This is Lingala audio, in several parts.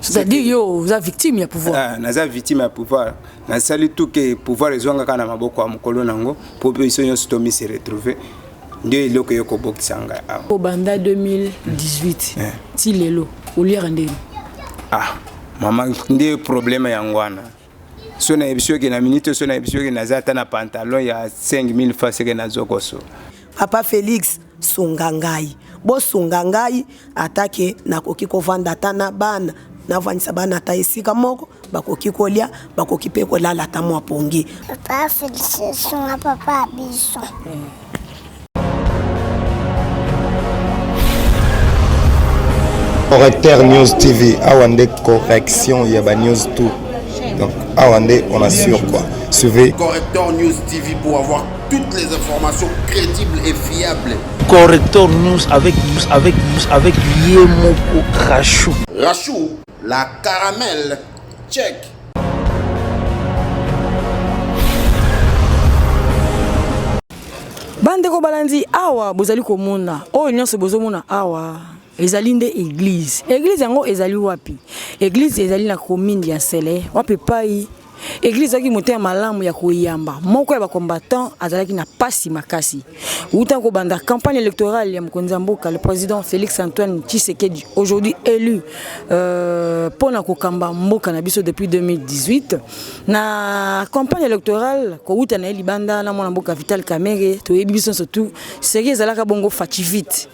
C'est-à-dire yo vous êtes victime ya pouvoir. Naza victime ya pouvoir. Na sali tout que pouvoir ezwanga kana maboko ya mukolo nango pour que ils soient se retrouver. Ndio iloko yoko bokisanga. Au banda 2018. Ti lelo olira ndeni. Maman ndé problème yangwana. So na ebisio ke na minute so na ebisio ke nazata na pantalon ya 5000 francs ke nazokoso. Papa Félix sungangai. Bo sungangai atake na koki kovanda tana bana. Na vanisa bana ta esika moko bakoki kolia bakoki pe kolala ta mwa pongi. Papa Félix sunga papa biso. Correcteur News TV, Awande correction, il y a ba news tout. Donc Awande, on assure quoi. Suivez Correcteur News TV pour avoir toutes les informations crédibles et fiables. Correcteur News avec Yemoko Rachou. Rachou, la caramel, check. Bande ko balandi awa bozali komona. O nyonso bozomona awa. Ezali nde église. Église yango ezali wapi? Église ezali na commune ya Sele. Wapi pai? Église aki moteur malamu ya koyamba. Moko ya ba combattant azalaki na pasi makasi. Uta ko banda campagne électorale ya mokonzi mboka le président Félix Antoine Tshisekedi aujourd'hui élu pona ko kamba mboka na biso depuis 2018 na campagne électorale ko uta na libanda na mwana mboka Vital Kamerhe to yebi biso surtout sérieux ezalaka bongo fativite.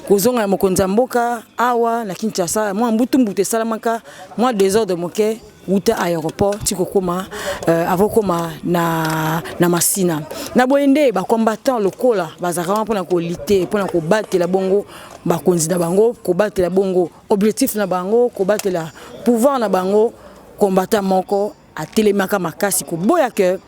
Kozonga ya mokonzi mboka awa na Kinshasa mwa mbutu salamaka mwa désordre moke uta aéroport tiko koma avokoma na masina na boyende ba combattant lokola bazaka mpona ko lité mpona ko batela bongo bakonzi na bango ko batela bongo objectif na bango ko batela pouvoir na bango combattant moko atelemaka makasi ko boya ke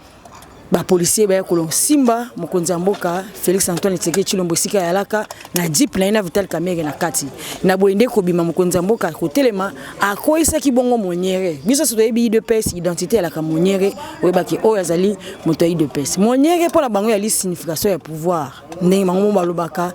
ba policier ba kolon simba mokonzi mboka Félix Antoine Tshisekedi Tshilombo sika yalaka na jeep na ina Vital Kamerhe na kati na boyende ko bima mokonzi mboka ko telema akoisa ki bongo moniere biso so yebi de pes identité la ka moniere webaki o yazali motoyi de pes moniere pour la bango ya li signification ya pouvoir ndenge mango balobaka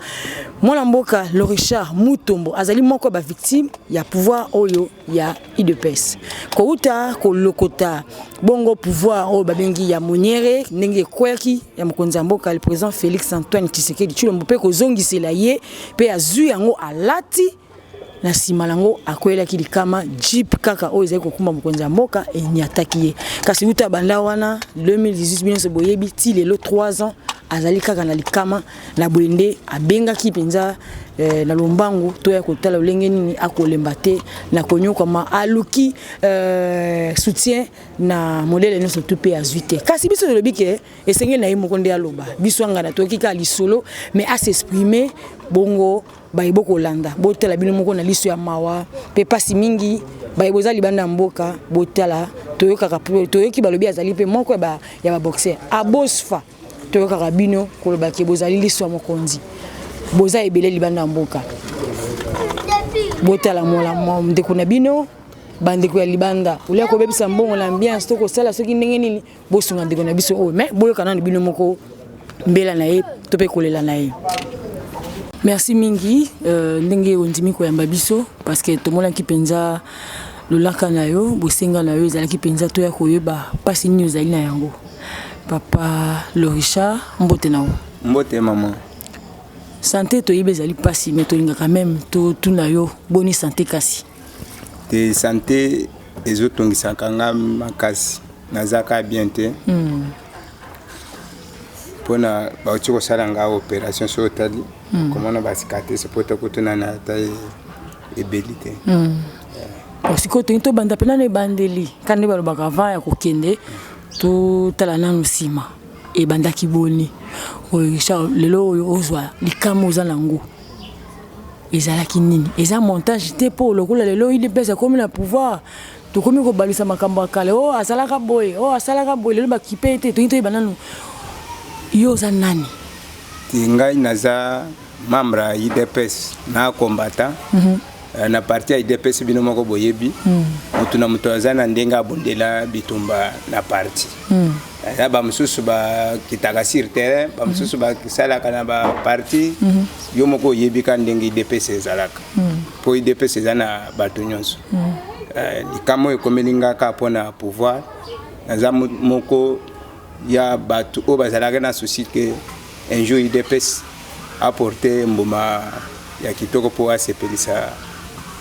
mwana mboka le Richard Mutombo azali moko ba victime ya pouvoir oyo ya IDPS ko uta ko lokota bongo pouvoir o babengi ya moniere ndenge kweki ya mokonzi mboka le président Félix Antoine Tshisekedi Tshilombo pe ko zongisela ye pe azu yango alati na simalango akwela kilikama jeep kaka o ezali kokuma mokonzi mboka e ni ataki kasi uta banda wana 2018 bino se boyebi ti lelo 3 ans azali kaka na likama na boyende abenga ki penza na lombangu to ya kotala lolenge nini akolemba te na konyoka ma aluki soutien na modèle no surtout pe azuite kasi biso de lobike esenge na yimo konde aloba biso ngana to kika lisolo mais à s'exprimer bongo bayibo kolanda botala bino moko na liso ya mawa pe pasi mingi bayibo za libanda mboka botala toyoka toyoki balobi azali pe moko ya ba boxer abosfa toyoka kabino koloba ke bozali liso ya mokonzi boza ebele libanda mboka botala mola ndeko na bino bandeko ya libanda ulia ko bebisa mbongo na ambiance to ko sala soki ndenge nini bosunga ndeko na biso o mais boyoka na bino moko mbela na ye to pe kolela na ye. Merci mingi ndenge ondimi ko yamba biso parce que to mola ki penza lolaka na yo bosenga na yo ezala ki penza to ya koyeba pasi nini ozali na yango. Papa le Richard mbote na wo. Mbote maman. Santé to yebe ezali pasi mais to linga quand même to tuna yo boni santé kasi. De santé ezotongisa kanga makasi nazaka bien te. Pona ba utiko sala nga opération so tali comment on va cicatrice pour te kutuna na taille ébélité. Parce que to banda pena ne bandeli kandi balo bakava ya kokende to tala nanu sima e banda kiboni o Richard lelo ozwa likamo ozalango ezala kinini eza montage te pour lokola lelo il pesa comme la pouvoir to komi ko balisa makambo kale o asalaka boy lelo bakipe te to into bananu yo za nani tingai naza membre IDPS na combattant na parti IDPS bino moko boyebi mutuna mutozana ndenga bondela bitumba na parti ba mususu ba kitaka sur terrain ba mususu ba kisala kana ba parti yo moko yebi kan ndenga IDPS ezalaka po IDPS ezana bato nyonso likamo ekomelinga ka mpona pouvoir naza moko ya bato oyo bazalaka na souci ke un jour UDPS apporte mbuma ya kitoko mpo asepelisa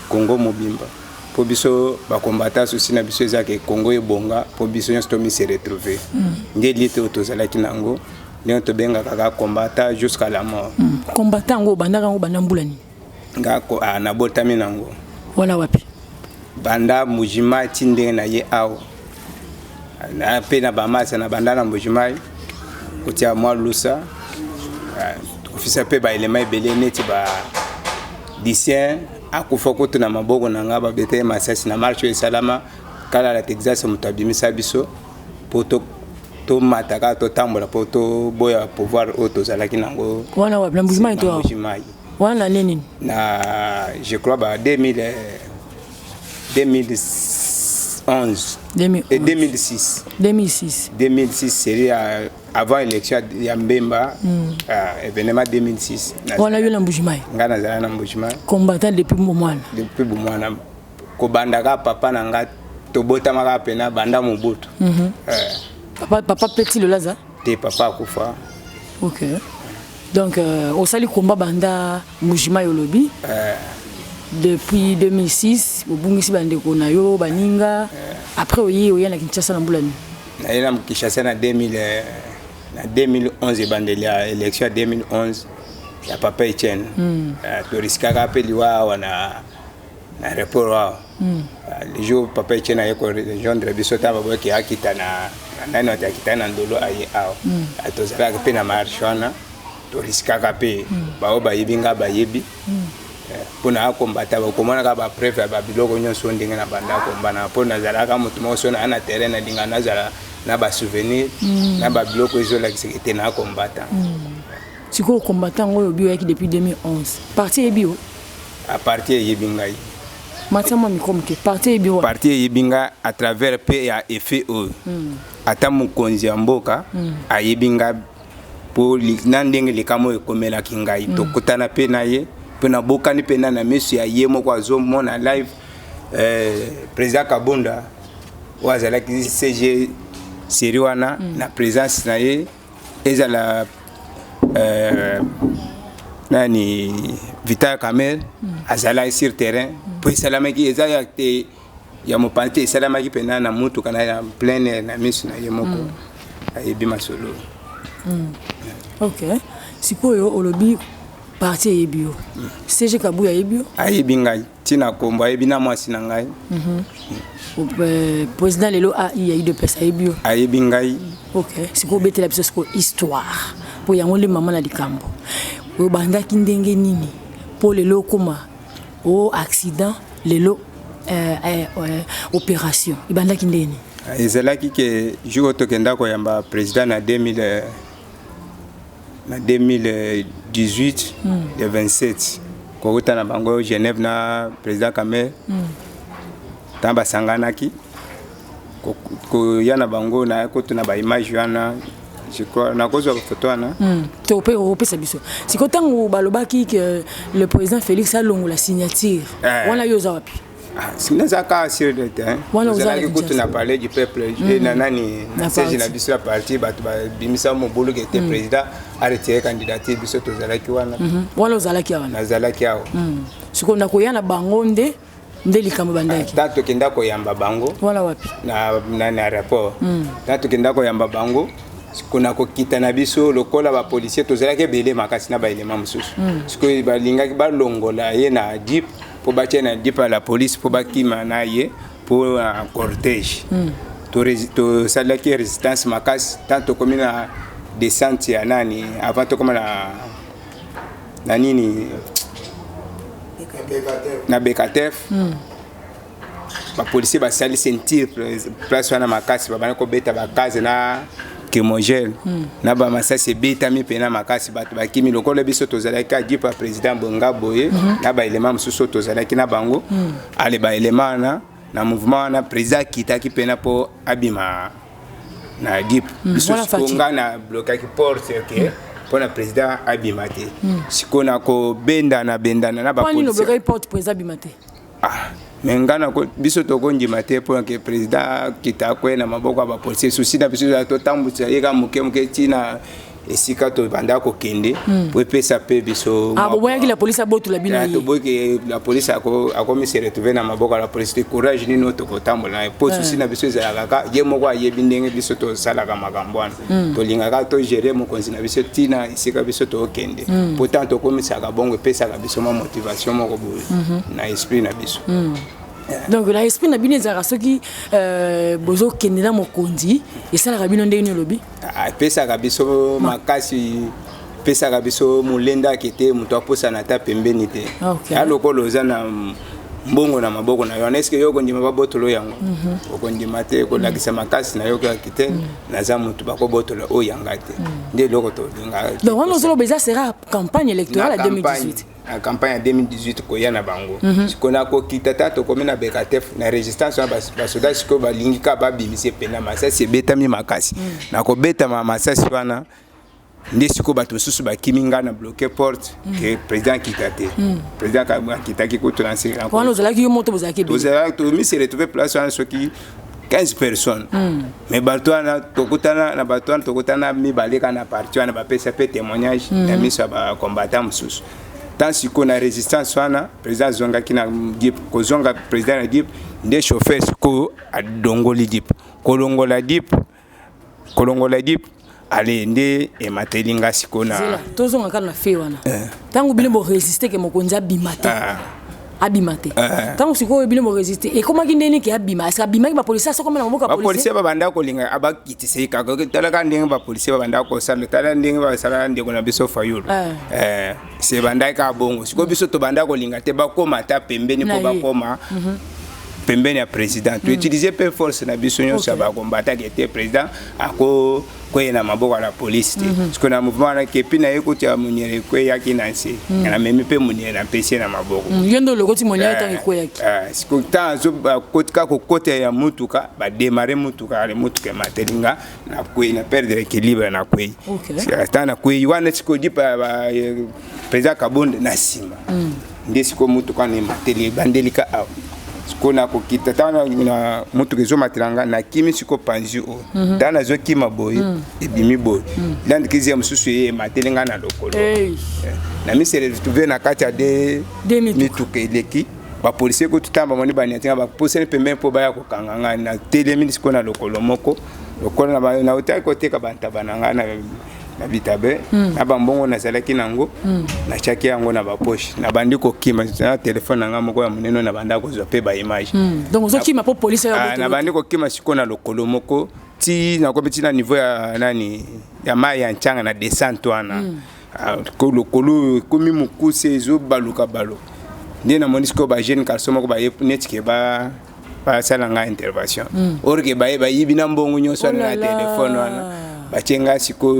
Congo mobimba mpo biso bakombata souci na biso ezaka Congo ebonga mpo biso nyonso tomisi retrouver nde lite oyo tozalaki nango ndenge tobengaka kaka kombata jusqu'à la mort. Kombata yango obandaka yango banda mbula nini? Nga nabotami nango wana wapi? Banda Mujima ti ndenge na ye awa mpe na bamasa na banda na Mujima kotia mwa lusa kofisa mpe baelema ebele neti badisien akufa kutu na maboko na nga babete masasi na marche esalama kala la Texas moto abimisa biso mpo tomataka totambola mpo toboya pouvoir oyo tozalaki nango wana wapi na Mujima to awa wana nini na je crois ba 2011 et 2006 série avant élection ya Mbemba événement 2006 wana yo na Mujima nga nazala na Mujima combattant depuis mwana kobandaka papa na nga tobotamaka pena banda mobutu papa petit le laza te papa akufa. OK donc au sali combat banda Mujima yolobi depuis 2006 obungisi bandeko na yo baninga après oya na Kinshasa na mbulani na yena Kinshasa na 2011 bandeli ya élection 2011 ya papa Etienne to riskaka pe liwa wana na report wa le jour papa Etienne ayeko rejoindre biso ta babo ki akita na nani atakita na ndolo aye awo atozala pe na marche wana to riskaka pe bao bayibinga bayebi pona akombata bakomona ka ba preuve ba biloko nyonso ndenge na banda kombana pona zalaka mutu mo sona na terrain na dinga na zala na ba souvenir na ba biloko izola kisekete na kombata siko combattant ngoyo bio yaki depuis 2011 parti ebio a partir yebingai matama mikomke parti ebio parti yebinga à travers P ya FO ata mukonzi ya mboka ayebinga po na ndenge likamo ekomela kingai tokutana pe na ye pena bokani pena na mesu ya yemo kwa zo mona live président Kabunda wazala ki CG Siriwana na présence na ye ezala nani Vital Kamel azala sur terrain pour salama ki ezala te ya mopante salama ki pena na mutu kana ya plein na mesu na yemoko ayebi masolo. OK sikoyo olobi parti yebio CG Kabuya yebio ayebi ngai tina kombo ayebi na mwasi na ngai président lelo AI UDPS yebio ayebi ngai. OK siko betela biso siko histoire po yango le mama na likambo o bandaki ndenge nini po lelo koma o accident lelo opération ibandaki ndeni ezalaki ke jour tokenda ko yamba président na 2018 le 27 kokota na bango Genève na président Kamel tamba sanganaki ko yana bango na koto na ba image wana je crois na kozo photo wana to pe opesa biso siko tango balobaki que le président Félix alongo la signature wana yoza wapi sineza ka sur le terrain wana koto na parler du peuple et na nani na siège na biso la parti bato ba bimisa mo bolo que était président a retiré candidature biso to zalaki wana wana ozalaki wana nazalaki awo siko na koyana bango nde likambo bandaki tato kenda ko yamba bango wana wapi na rapport tato kenda ko yamba bango kuna ko kita na biso lokola ba policier to zalaki belé makasi na ba élément mususu siko ba lingaki ba longola ye na jeep po ba tena jeep à la police po ba kima na ye pour un cortège to salaki résistance makasi tanto comme na descente ya nani avant to comme na nini na Bekatef ba policier ba sali sentir place wana makasi ba bana ko beta ba kaze na Kimogel na ba masasi beta mi pena makasi bato ba kimi lokola biso tozalaki ajipa président Bonga Boye na ba élément mususu tozalaki na bango ale ba élément na mouvement na président kitaki pena po abima na dip biso konga na bloquer porte que pour le président abimate sikona ko benda na ba policier. Pourquoi le porte président abimate? mais ngana ko biso to ko ndima te pour que président kita ko na maboko ba policier souci na biso to tambutsa yeka muke tina esika to banda ko kende pour pesa pe biso boya ki la police abotu la bino to boy que la police ako mi se retrouver na maboko la police de courage ni no to ko tambola pour souci na biso za kaka ye moko ayebi ndenge biso to sala ka makambwana to linga ka to gérer mo konzi na biso tina esika biso to kende pourtant to ko mi saka bongo pesa ka biso ma motivation moko boy na esprit na biso. Donc la esprit na bino ezaka soki bozo kende na mokonzi esalaka bino ndenge ni lobi pesa ka biso makasi pesa ka biso mulenda kete muto aposa na ta pembeni te ya lokolo za na mbongo na maboko na yo est-ce que yo kondima ba botolo yango okondima te ko lakisa makasi na yo ka kite na za mutu ba ko botolo o yanga te nde loko to linga. Donc on ozolo beza sera campagne électorale à 2018. La campagne en 2018 ko yana bango sikona ko kitata to komena bekatef na résistance ba soda siko ba lingika ba bimise pena masasi betami makasi na ko beta masasi wana ndi siko bato susu ba kiminga na bloquer porte que président kitate président ka kitaki ko to lancer encore on ozala ki moto bozaki to ozala to mi se retrouver place wana soki 15 personnes mais batwana tokutana na batwana tokutana mi baleka na parti wana ba pesa pe témoignage na miso ba combattant mususu tant si qu'on a résistance wana président zonga kina dip ko zonga président dip des chauffeurs ko a dongoli dip kolongola dip allez ndé et matelinga sikona to zonga kana fe wana tangu bino bo résister ke mokonza bimata abimate tangu siko bino bo résister et comment kindeni ke abima est-ce abima ki ba police so comme na moka police ba police ba banda ko linga abakitise ka ko talaka ndenge ba police ba banda ko sala tala ndenge ba sala ndeko na biso fayulu c'est banda ka bongo siko biso to banda ko linga te ba koma ta pembeni ko ba koma pembeni ya président tu utiliser peu force na biso nyo sa ba combattre que était président ako ko na maboko la police parce que na mouvement na kepi na yekuti ya munyere ko yaki na nsi na memi pe munyere na pesi na maboko yendo lokoti munyere ta ko yaki siko ta zo kotka ko kote ya mutuka ba démarrer mutuka le mutuka matelinga na ko na perdre équilibre na ko c'est na ko wana siko di pa président Kabonde na sima ndesiko mutuka ni mateli bandelika kona ko kitata na mutu kezo matranga na kimi siko panzi o dana zo kima boy e bimi boy land kizi mususu e matelenga na lokolo na mi se retrouver na kati ya de mituke leki ba policier ko tutamba moni ba nyatinga ba posene pembe po ba ya ko kanganga na telemi siko na lokolo moko lokolo na utai ko teka banta bananga na bitabe na bambongo na salaki nango na chaki yango na ba poche na bandiko kima na téléphone nanga moko ya muneno na banda ko zo pe ba image donc zo kima po police ya na bandiko kima siko na lokolo moko ti na ko petit na niveau ya nani ya mai ya nchanga na descente wana ko lokolo ko mi mukuse zo baluka balo ndi na monisco ba jeune garçon moko ba netike ba salanga intervention orke ba yibina mbongo nyoso na téléphone wana bachenga siko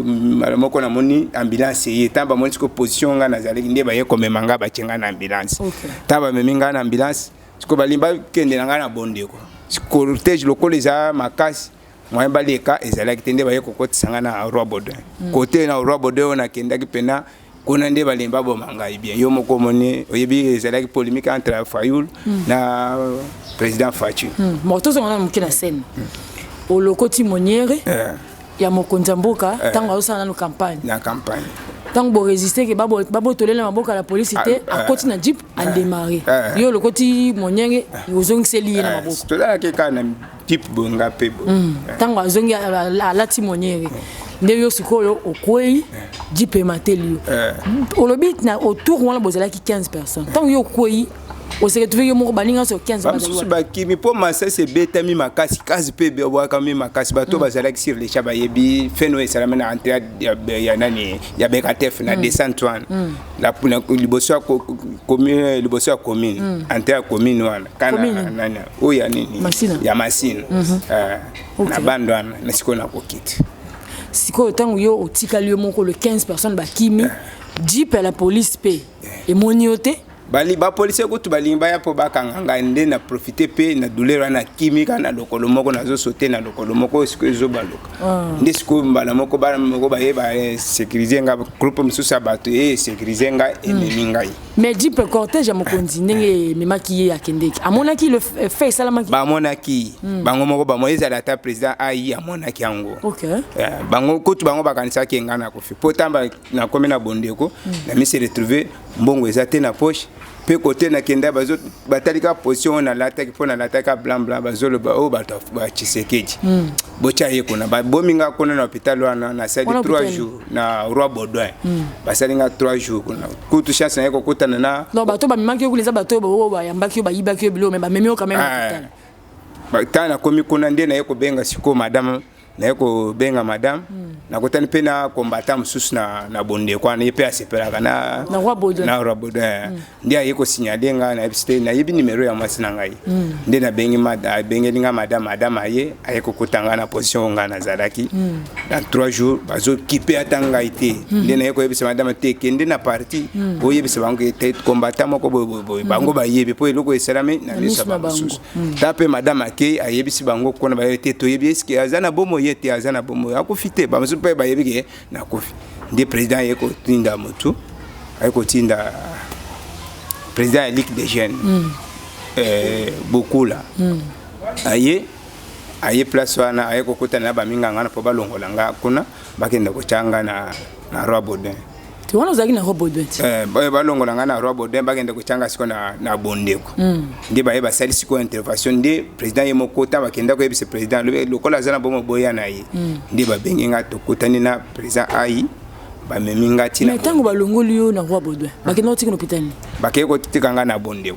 moko na moni ambulance ye tamba moni siko position nga nazali ndé ba ye komemanga bachenga na ambulance tamba meminga na ambulance siko balimba kende nga na bondeko siko cortège lokolo za makasi moyen baleka ezala kitende ba ye kokotisa na Roi Baudouin côté na Roi Baudouin na kenda kipena kona ndé balimba bomanga bien yo moko moni oyebi ezala ki polémique entre Fayoul na président Fatou moto zo na mukina scène au lokoti moniere ya mokonza mboka tango osana no campagne na campagne tango bo résister ke babo tolela maboka la police te a koti na jeep a démarrer yo le koti monyenge ozongiseli na maboko tolela ke kana jeep bonga pebo tango azongi la timoniere nde yo sikoyo okwei jeep mateli olobi na autour wana bozala ki 15 personnes tango yo okwei au secrétaire yo moko balinga so 15 ba ba kimi po masa se betami makasi kazi pe be wa kami makasi bato bazala sur les chaba yebi feno esala na entrée ya nani ya bekatef na descente wana la puna liboso commune liboso commune entrée commune wana kana nani o ya nini ya masina na bandwana na sikona kokiti siko tango yo otikali yo moko le 15 personnes ba kimi jeep à la police pe et monioté bali ba police ko tubalimba ya po bakanganga ndé na profiter pe na douleur na kimika na lokolo moko na zo sauter na lokolo moko siko zo baloka ndé siko mbala moko ba yeba sécuriser nga groupe mususa bato sécuriser nga emeninga mais dit peut cortège à mon continent mais maquillé à Kendek à mon aki le fait ça la maquille ba monaki bango moko ba moyeza la ta président ai à monaki yango OK bango kutu bango ba kanisa ki ngana ko fi potamba na komena bondeko na mi se retrouver mbongo ezate na poche pe côté na kenda bazo batalika position na l'attaque pour na l'attaque blanc blanc bazolo ba o ba Tshisekedi bocha yeko na ba bominga kona na hôpital wana na sali 3 jours na Roi Baudouin basalinga 3 jours kuna kutu chance na yeko kutana na non bato ba mimaki ko les bato ba yambaki ba yibaki bilo mais ba memi quand même hôpital ba tana komi kuna ndé na yeko benga siko madame na yeko benga madame na kotani pe na combattant mususu na bonde kwa na yepe asepelaka na Roi Baudouin na Roi Baudouin ndi ayeko signaler nga na ebiste na yebi numéro ya mwasi na ngai ndi na bengi bengelinga madame aye ayeko kotanga na position nga na zalaki dans 3 jours bazo kipe atanga ite ndi na yeko yebisa madame te kende na parti o yebisa bango te combattant moko boy bango ba yebi po eloko esalame na misa ba mususu tape madame ake ayebisi bango kona ba te to yebi eske azana bomo yete azana bomo akufite ba mususu pe ba yebi na kofi ndi président yeko tinda mutu ayeko tinda président de Ligue des jeunes beaucoup là aye place wana aye kokota na baminga ngana po balongolanga kuna bakenda kochanga na Roi Baudouin tu wana uzaki na Roi Baudouin balongolanga na Roi Baudouin bakenda kochanga siko na bondeko ndi baye basali siko intervention ndi président ye mokota bakenda ko yebise président lokola zana bomo boya na ye ndi babenga tokutani na président ai bameminga tina mais tango balongoli yo na Roi Baudouin bakenda otika hôpital bakeye ko tikanga na bondeko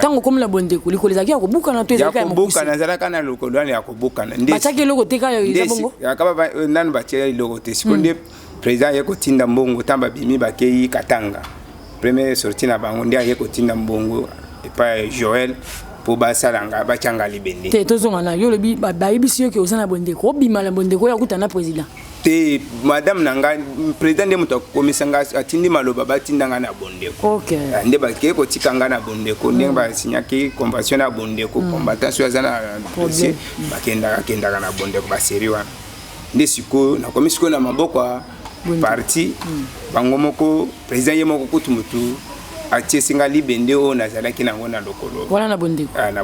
tango comme la bondeko likolezaki akobuka na to ezaka ya mobuka na zalaka na lokolwani yakobuka na ndi bataki loko teka yo izabongo akaba nanu batie loko te sikonde président yeko tinda mbongo tamba bimi bakei Katanga premier sortie na bango ndi yeko tinda mbongo epa Joël po basalanga bachanga libende te tozonga na yo lobi bayebisi yo ke osana bondeko obima la bondeko ya kutana président te madame nanga président de muto komisanga atindi maloba batindanga na bondeko OK nde bakeye ko tikanga na bondeko ndenge ba signaki convention na bondeko combattant sur azana dossier bakenda na bondeko ba série wana nde siko na komisiko na maboko parti bango moko président ye moko kutu mutu atie singa libende o na zalaki nango na lokolo voilà na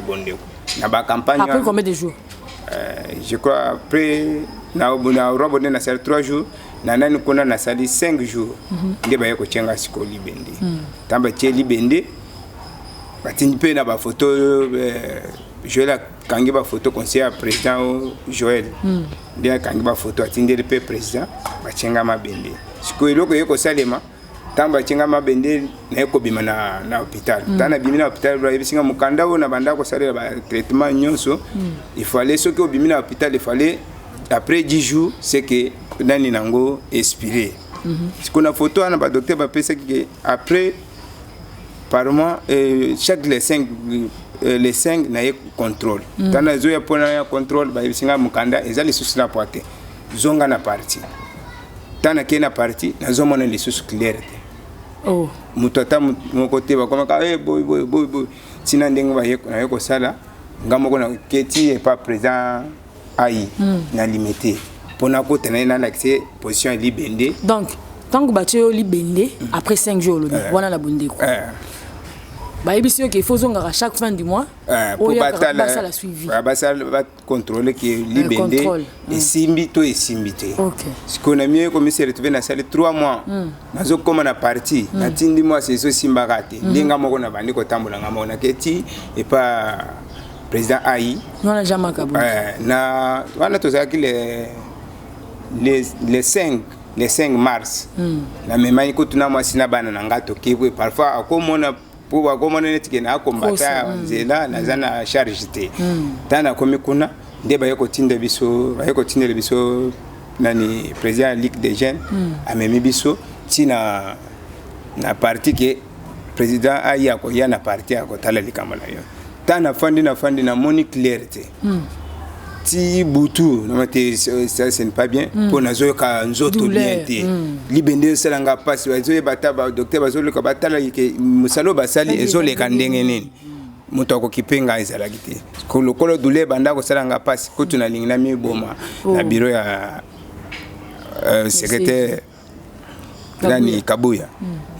bondeko na ba campagne après combien de jours je crois après na Roi Baudouin na sali 3 jours na nani kuna na sali 5 jours nde baye ko chenga siko libende tamba tie libende batindi pe na ba photo Joël kangi ba photo conseiller président Joël nde kangi ba photo atindi pe président ba chenga mabende siko eloko yeko salema tamba chenga mabende na yeko bima na hôpital tana bima na hôpital ba yebisinga mukanda na banda ko salela ba traitement nyonso il fallait ce que bima na hôpital il fallait après 10 jours c'est que nani nango expiré ce qu'on a photo na ba docteur ba pesa que après par mois chaque les 5 na contrôle tana zo ya pona ya contrôle ba yebisinga mukanda ezali susu na poate zonga na parti tana kena parti na zo mona les sous clair oh mutata mon côté ba comme ka boy sina ndenge ba na yeko sala ngamoko na keti et pas présent ai na limité pona ko tenena na accès position libende donc tant que batio libende après 5 jours voilà la bondeko ba ebisi yo ke fozonga à chaque fin du mois pour batala la suivi ba contrôler que libende et simbito et simbité OK ce qu'on a mieux comme c'est retrouvé na salle 3 mois nazo comme na partie na tindi mois c'est so simbakate ndinga moko na bandi ko tambola ngamo na keti et pas président ai non jamais kabu na wana to zaki les 5 mars na memani ko tuna mwasi na bana na ngato kibwe parfois akomona pour akomona netike na combattre nzela na zana charge te tana komi kuna nde bayeko tinda biso nani président Ligue des jeunes amemi biso tina na parti que président aya ko ya na parti akotala likamala yo tana fandi na moni clarté ti butu na mate ça c'est pas bien pour nazo ka nzoto bien te libende selanga passe bazo bataba docteur bazo le ka batala ke musalo basali ezole ka ndenge nini mutoko kipenga ezala kite ko lokolo dule banda ko selanga passe ko tuna lingina mi boma na bureau ya secrétaire nani Kabuya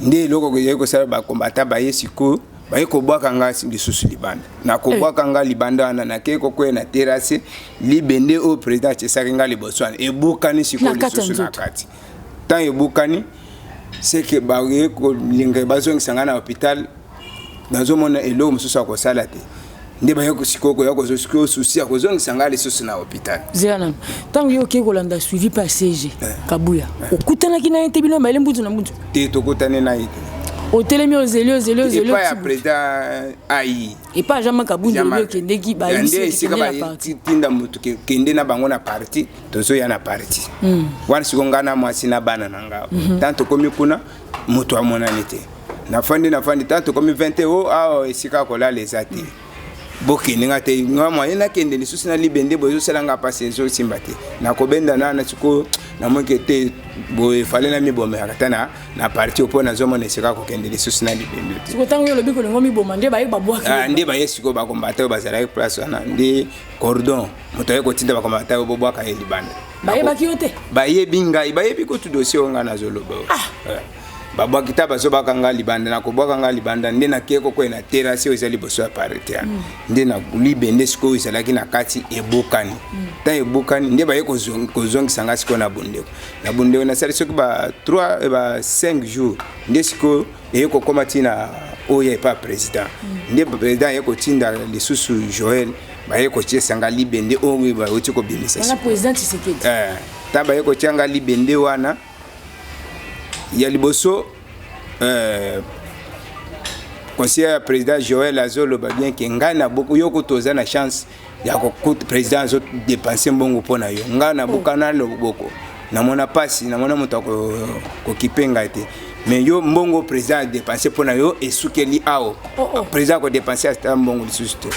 nde loko yeko sala ba kombata ba yesiko ba yeko bwaka nga lisusu libanda na ko bwaka nga libanda na keko ko na terrasse libende au président Tshisekedi nga liboswana e bukani siko lisusu na kati tant e bukani c'est que ba yeko linga bazong sangana hôpital nazomona elo mususu ko salate nde ba yeko sikoko yako siko souci ko zong sangala lisusu na hôpital zana tango yo ke kolanda suivi par CG Kabuya okutana kina yetebino ba lembutu na mbutu te tokutane na ite au télémio zélio et pas président AI et pas jamais Kabuya yo kende ki ba yisi ka ba tinda mutu kende na bango na parti tozo ya na parti wana sikonga na mwasi na bana nanga tanto komi kuna mutu amona nite na fandi tanto komi 20 o esika kola les ati boki ninga te ngwa ina kende lisusu na libende bozo selanga passer so simbate na kobenda na siko na monke te bo fale na mibome akatana na parti opo na zomo ne sika ko kende lisusu na libende siko tango yo lobi ko ngomi boma nde ba bwaka nde ba yesiko ba kombata ba zala place na nde cordon moto ko tinda ba kombata bo bwaka ye libanda ba kiyote ba yebinga ba yebi ko tu dossier nga na zoloba baba kitaba so bakanga libanda na kobwaka libanda nde na keko ko na terrasse ezali boso ya parete nde na libende siko ezalaki na kati ebokani ta ebokani nde baye kozongisa nga siko na bundeko na sali soki ba 3 ba 5 jours nde siko eyeko koma tina oya epa président nde président yeko tinda lisusu Joël baye ko tiesanga libende oyo ba oti ko bimisa na président Tshisekedi ta baye ko tianga libende wana ya liboso conseiller président Joël Azolo ba bien que ngana beaucoup yoko toza na chance ya ko président zo dépenser mbongo pona yo ngana bukana loboko na mona pasi na mona moto ko kipenga te mais yo mbongo président dépenser pona yo esukeli ao président ko dépenser sta mbongo lisuste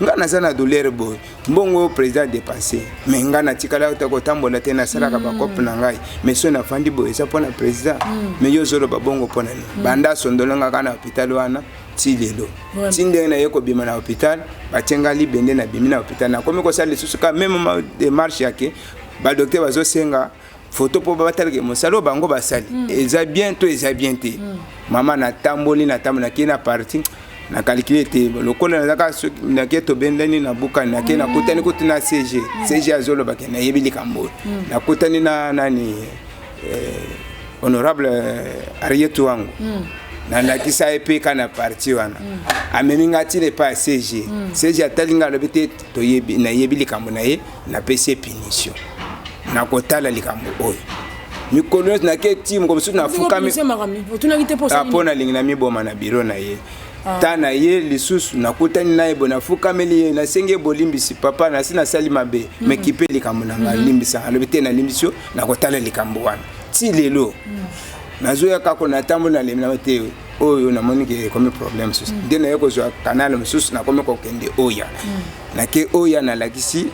ngana sana dollar boy mbongo président dépenser mais ngana tikala ko tambola tena salaka ba kope na ngai mais so na fandi boy ça pona président mais yo zolo ba bongo pona ni banda sondolanga kana hôpital wana tilelo tinde na yeko bima na hôpital batenga libende na bimi na hôpital na komi ko sala lisusu ka même démarche yake ba docteur bazo senga photo po batalke mosalo bango basali eza bien te mama na tamboli na kina parti na calculer te lokola na ka na keto bendani na buka na kena kutani kutuna CG azolo bakena yebili kambo na kutani na nani honorable Arietu wangu na nakisa epe kana parti wana ameminga tile pa CG atalinga lobete to yebi na yebili kambo na ye na PC punition na kotala likambo oyo mikolo na ke team comme ça na fukami apona lingina miboma na biro na ye tana ye lisusu na kutani na ebo na fukameli na senge bolimbisi papa na sina sali mabe mekipe likambo na ngalimbisa alobete na limbisio na kotala likambo wana ti lelo nazoya kako na tambo na lemina mate oyo na monike comme problème sus de na yoko zo canal mususu na comme ko kende oya na ke oya na lakisi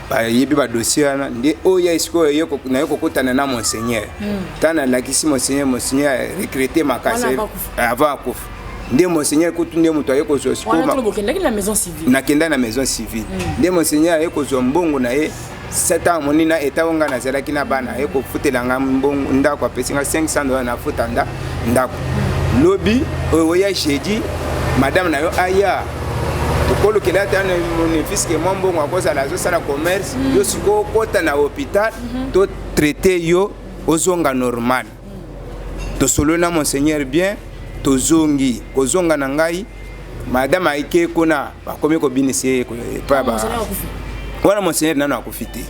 ba yebi ba dossier na nde oya isiko yoko na yoko kutana na monseigneur tana lakisi monseigneur recruter makase avant kufa nde monseigneur kutunde muto ayeko zo sikoma na maison civile nakenda na maison civile nde monseigneur ayeko zo mbongo na ye 7 ans monina etawonga na zalaki na bana ayeko futela nga mbongo ndako apesinga $500 na futanda ndako lobi oya jeudi madame na yo aya tokolo kela tane mon fils que mon mbongo akoza la zo sala commerce yo siko kota na hôpital to traiter yo ozonga normal to solo na monseigneur bien tozongi kozonga na ngai madame aike kuna bakomi ko binisi pa ba wana monseigneur nana akufiti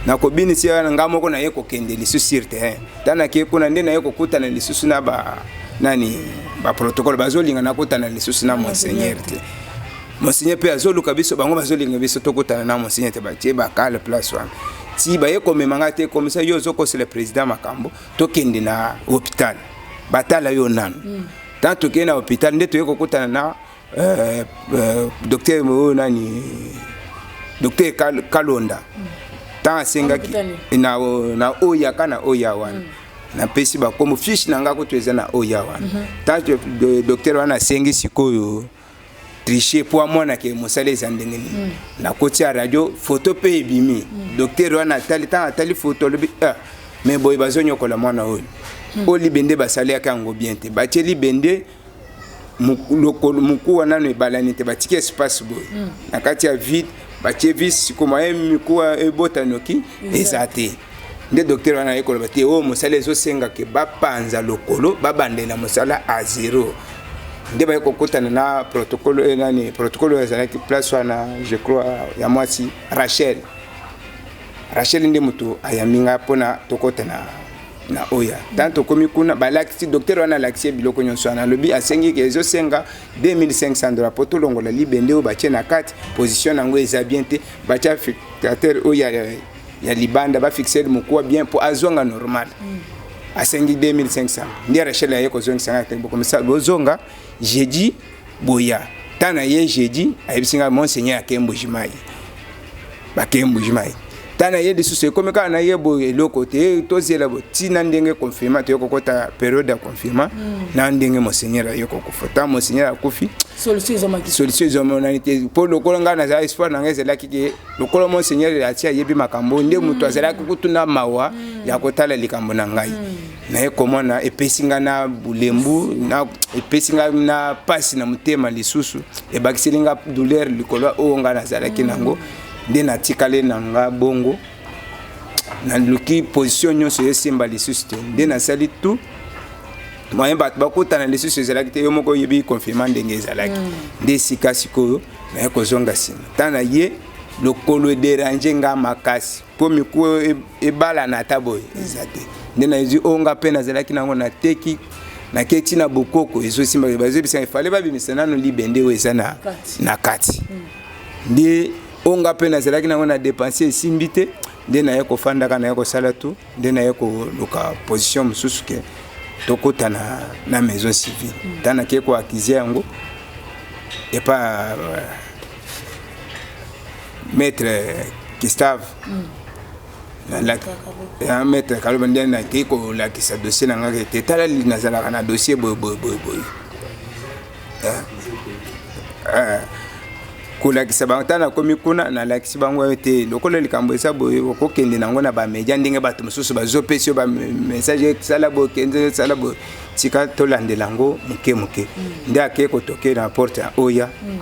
na ko binisi na ngamo ko na yeko kende lisusu sur terrain tana ke kuna nde na yeko kutana lisusu na ba nani ba protocole bazolinga na kutana lisusu na monseigneur te monseigneur pe azoluka biso bango bazolinga biso to kutana na monseigneur te ba tie ba kale place wana ti ba yeko memanga te comme ça yo zoko c'est le président makambo to kende na hôpital batala yo nanu tanto ke na hôpital nde toyeko kutana na docteur mo nani docteur Kalonda ta senga na oya kana oya wana na pesi ba comme fiche nanga ko tueza na oya wana tanto docteur wana sengi sikoyo tricher pour mona ke mosale zandengeni na koti ya radio photo pe ebimi docteur wana tali photo lobi mais boy bazonyo kola mwana oyo o libende basali akango bien te batie libende muku wana no ebalani te batiki espace boy na kati ya vide batie vis koma muku ebotanoki ezate nde docteur wana ekolo batie o mosala ezosenga ke bapanza lokolo babandela mosala a 0 nde ba kokotana na protocole nani protocole ezalaki place wana je crois ya mwasi Rachel nde mutu ayaminga pona tokotana na oya tanto komi kuna balakisi docteur wana lakisi biloko nyonso wana lobi asengi ke ezosenga $2500 poto longola libende o batie na kati position nango eza bien te batia fixateur oya ya libanda ba fixer mukuwa bien po azonga normal asengi 2500 ndi Rachel ayeko zonga sanga te boko misa bozonga jeudi boya tana ye jeudi ayibisinga monseigneur akembo jimai bakembo jimai tana ye de sous comme quand na ye bo eloko te tozela bo tina ndenge confirma te kokota période ya confirma na ndenge monseigneur ayeko kofota monseigneur akufi solution zomonanité pour le kolonga na za espoir na ngeze lakike lokolo monseigneur atia yebi makambo nde mutu azala kutuna mawa ya kotala likambo na ngai na ye komona epesinga na bulembu na epesinga na pasi na mutema lisusu ebakiselinga douleur likolo o nga na zala kinango nde na tikale nanga bongo na luki position nyonso yesimba lisusu te nde na sali tout moyen bat bakutana lisusu ezalaki te yo moko yebi confirmant ndenge ezalaki nde sika sikoyo na ye kozonga nsima tana ye lokolo déranger nga makasi po miku ebala na taboy eza te nde na ezi onga mpe nazalaki nango na teki na keti na bokoko ezosimba bazobisa ifale babimisa nano libende oyo eza na kati nde onga pe nazalaki nango na dépenser esimbi te nde na ye kofandaka na ye kosala tu nde na ye koluka position mosusu ke tokotana na maison civile tana ke koakize yango epa maître Gustave na maître Kaloba nde na ke kolakisa dossier na nga te tala nazalaka na dossier boy kolakisa bango tana komi kuna na lakisi bango te lokolo likambo esa boye okokende nango na ba media ndenge bato mosusu bazopesi ba message sala bo kenze sala bo tika tolandela ngo muke nde ake kotoke na porte ya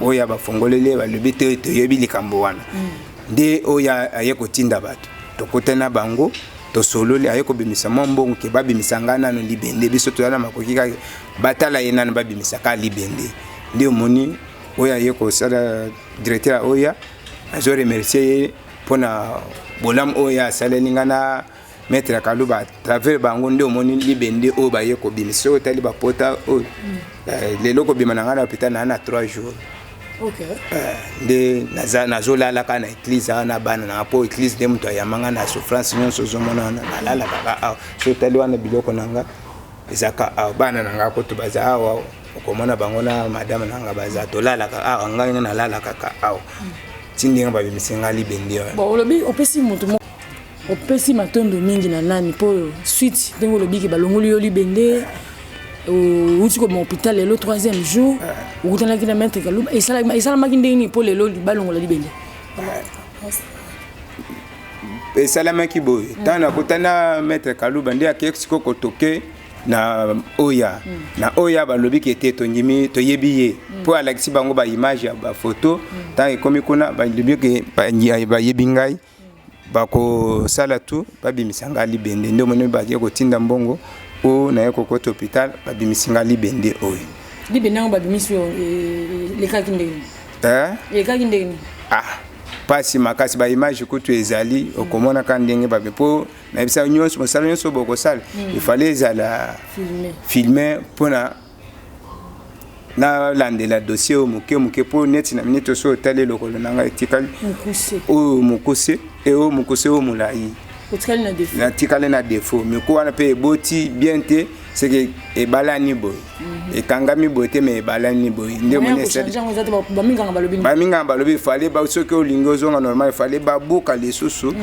oya bafongolele balobi te yebi likambo wana nde oya aye kotinda bato tokotana bango tosololi aye kobimisa mbongo ke babimisa ngana no libende biso tozala makoki ka batala yenana babimisa ka libende nde omoni oya yeko sala directeur oya azo remercier pona bolam oya salelinga na maître Kaluba travers bango nde omoni libende o ba yeko bimiso tali ba pota o lelo ko bimana ngana hôpital na 3 jours nde nazo lala kana église na bana na po église de mto ya manga na souffrance nyonso zomona na lala kaka so tali wana biloko nanga ezaka bana nanga ko to baza awa komona bango na madame nanga baza to lala kaka nganga na lala kaka tindinga ba bimisinga libende bon lobi opesi mutu opesi matondo mingi na nani po suite ndengo lobi ke balongoli yo libende uti ko hôpital le 3e jour ukutana kina maître Kaluba esala makindeni po lelo balongola libende esala makiboy tana kutana maître Kaluba ndi akexiko kotoke na oya balobi ki ete tonyimi toyebiye po alakisi bango ba image ya ba photo ta ekomi kuna balobi ke ba yebingai bako sala tu babimisanga libende ndio mone ba yeko tinda mbongo o na yeko koto hôpital babimisanga libende oyo libende ngo babimisio le kakindeni le kakindeni pasi makasi ba image kutu ezali okomona ka ndenge babe po na bisa nyonso mosala nyonso boko sala il fallait ezala filmer pona na landela dossier muke po net na minute so tale lokolo nanga etikali mukuse o mulai na tikale na défaut mais ko wana pe boti bien te c'est que e balani boy e kangami bote me balani boy nde mone c'est ba minga balobi fallait ba soki olingo zonga normal fallait ba buka lisusu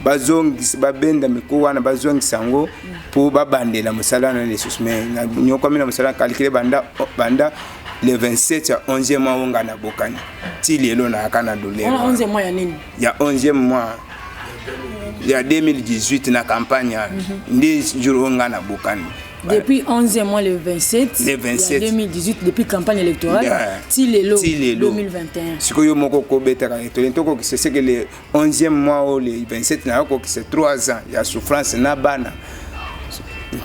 bazongi ba benda miko wana bazongi sango po ba bandela musala na lisusu mais nyoko mina musala calculer banda le 27 ya 11e mois onga na bokani ti lelo na kana dolero 11e mois ya nini ya 11e mois ya 2018 na campagne ndi jour nga na bokani. Depuis 11e mois le 27, le 27 2018 depuis campagne électorale Tilelo 2021. Siko yo moko ko betaka to c'est que le 11e mois ou le 27 na ko c'est 3 ans ya souffrance na bana.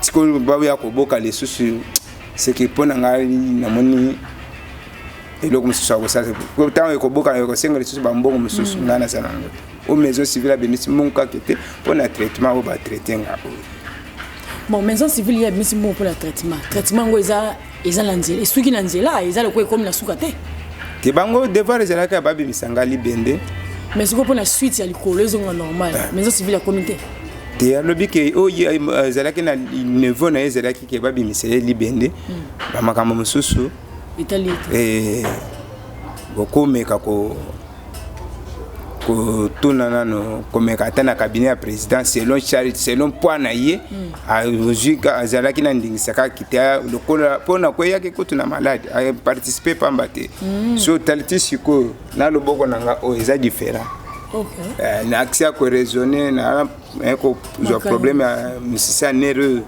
Siko babu ya ko boka les soucis c'est que pona ngai na moni eloko mususu ko sasa ko tango ko boka ko senga les soucis ba mbongo mususu ngana sana. Au maison civile a béni monka kete pour le traitement au ba traiter nga. Bon, maison civile, il y a bien bon pour le traitement. Traitement, ils ont l'anzela. Et ceux qui l'anzela, ils ont le quoi comme la soukate. Te bango devoir les alaka babi misanga libende. Mais ce qu'on pour la suite, il y a le collège normal. Maison civile, la communauté. Te alobi ke o zalaki na niveau na zalaki ke babi misanga libende. Ba makamba mususu. Italie. Beaucoup meka ko tuna nano komeka tana cabinet ya président selon charité selon point na ye a logique azalaki na ndingisaka kitia lokola pona ko yake ko tuna malade a participer pambate so taliti siko na loboko nanga o eza différent. Okay. Na accès ko raisonner na ko zo problème ya musicien nerveux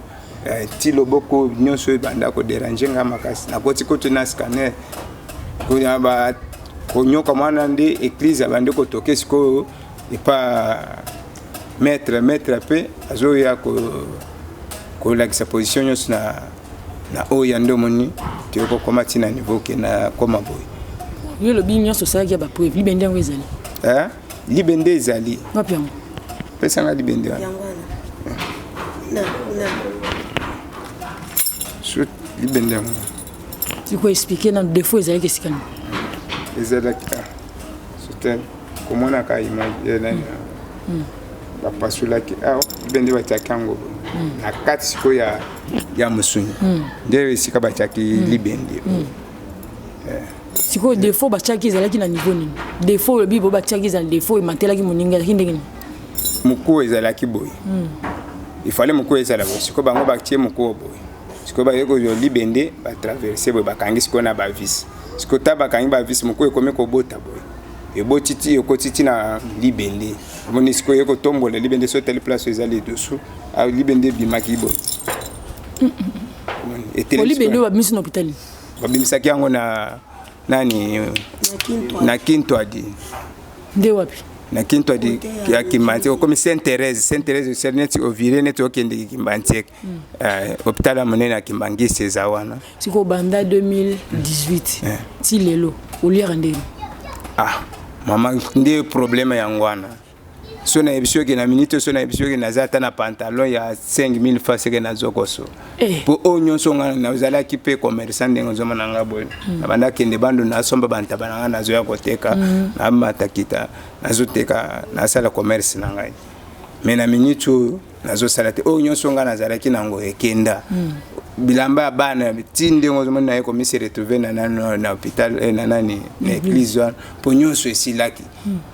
ti loboko nyonso banda ko déranger nga makasi na koti ko tuna scanner ko ya ba konyo kamana ndi église abande ko toke siko et pas maître pe azo ya ko la sa position na o yando moni te ko komati na niveau ke na koma boy yo lo binyo so sa ya ba preuve libende ngo ezali libende ezali mapiam pesa na libende na so libende ngo tu peux expliquer dans défaut ezali que sikana ezalaka soutien komona ka image ba pasulaki bende bataki yango na kati siko ya musuni nde sika bataki libende siko défaut bataki ezalaki na niveau nini défaut le bibo bataki ezalaki défaut matelaki moninga kindenge muko ezalaki boy il fallait muko ezalaki siko bango batie muko boy siko ba yeko libende ba traverser boy bakangi siko na ba vis siko taba kangi ba vis muko ekome ko bota boy e botiti ekotiti na libende moni siko yeko tombola libende so telle place ezali dessous a libende bimaki boy et libende ba bimisi na hôpital ba bimisaki yango na nani na Kinto adi nde wapi na Kinto adi ya Kimbanti comme Sainte Thérèse sernet ovire net okende Kimbanti hôpital amone na Kimbangi sezawana siko banda 2018 ti lelo oliera ndeni mama ndi problème yangwana so na ebisio ke na minute so na ebisio ke na zata na pantalon ya 5000 francs ke na zokoso po onyo so ngana na uzala kipe commerçant ndengo zoma na ngabo na banda kende bando na somba banta bana na zo ya koteka na matakita na zoteka na sala commerce na ngai mais na minute na zo sala te onyo so ngana zala kinango ekenda bilamba bana tinde ngo zoma na ko mise retrouver na hôpital na nani na église po nyonso esilaki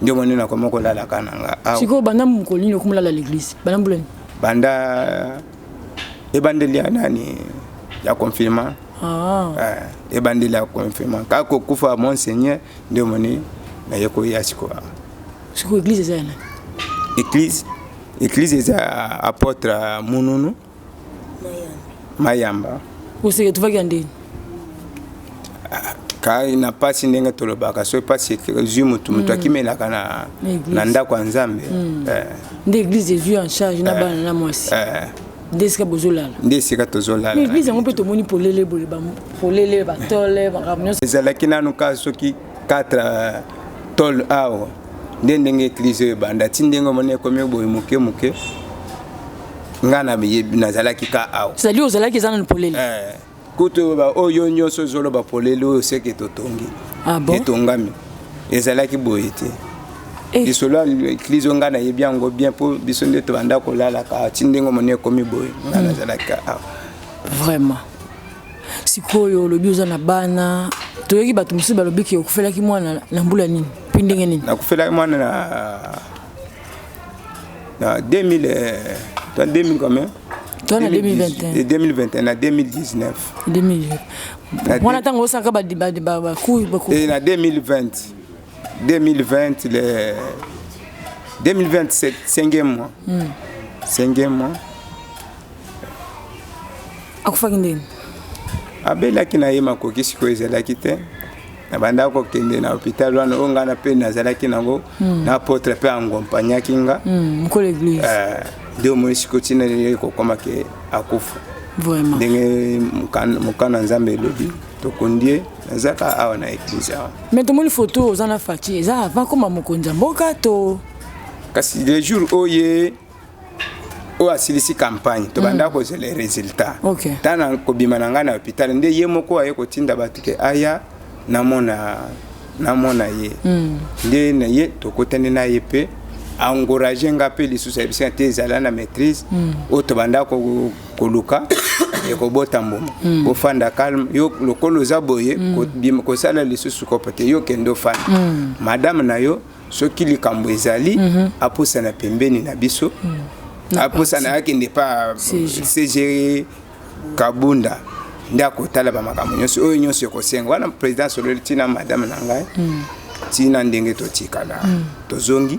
ndio mwana na komoko lala kananga siko banda mukolini okumala l'église banda mbulani banda ebandeli ya nani ya confirmant ebandeli ya confirmant kako kufa monseigneur ndio mwana na yeko yasiko siko église zana église za apôtre Mununu Mayamba usike tuvaki ndeni ka ina pasi ndenga tolobaka so pasi zumu tumutu akimela kana na ndako nzambe nde église Jésus en charge na bana na mwasi ndesika bozolala ndesika tozolala église ngo pe tomoni polele polele ba tole ba ramnyo ezalaki nanu ka soki 4 tol awo ndenge église banda tindengo mone komi boy muke ngana biyebi nazalaki ka awo c'est lui ozalaki zana na polele kuto ba oyo nyoso zolo ba polele o seke totongi bon etongami ezalaki boyete isolo église ngana yebi yango bien po biso nde to banda ko lala ka tindengo mone komi boy ngana nazalaki ka awo vraiment sikoyo lobi oza na bana toyeki bato mosusu balobiki okufelaki mwana na mbula nini mpi ndenge nini nakufelaki mwana na 2000 combien? Toi en 2021. 2021 na 2019. 2020. Mwana tango osaka ba et na 2020 le 2027 5e mois 5e mois akufaki ndeni abelaki na ye makoki sikoyo ezalaki te na banda kokende na hôpital wana oyo nga na mpe nazalaki nango na apotre mpe angompanyaki nga mokolo église nde omoni sikoyo ntina ye kokoma ke akufa vraiment ndenge mokano ya nzambe elobi tokundi ye nazaka awa na église awa mais tomoni photo oza na Faci eza avant koma mokonzi ya mboka to kasi le jour oyo asilisi campagne tobanda kozela résultat tana kobima na ngai na hôpital nde ye moko aye kotinda bato ke aya namona ye nde na ye tokotani na ye mpe encourage nga mpe lisusu ya biso te ezala na maîtrise oyo tobanda koluka ekobota mbuma bofanda calme yo lokolo oza boye kosala lisusu kopo te yo kende ofanda madame na yo soki likambo ezali apusana pembeni na biso apusana akende pa CG Kabunda nda kotala ba makambo nyonso oyo nyonso ekosenga wana président sololi tina madame na ngai tina ndenge totikala tozongi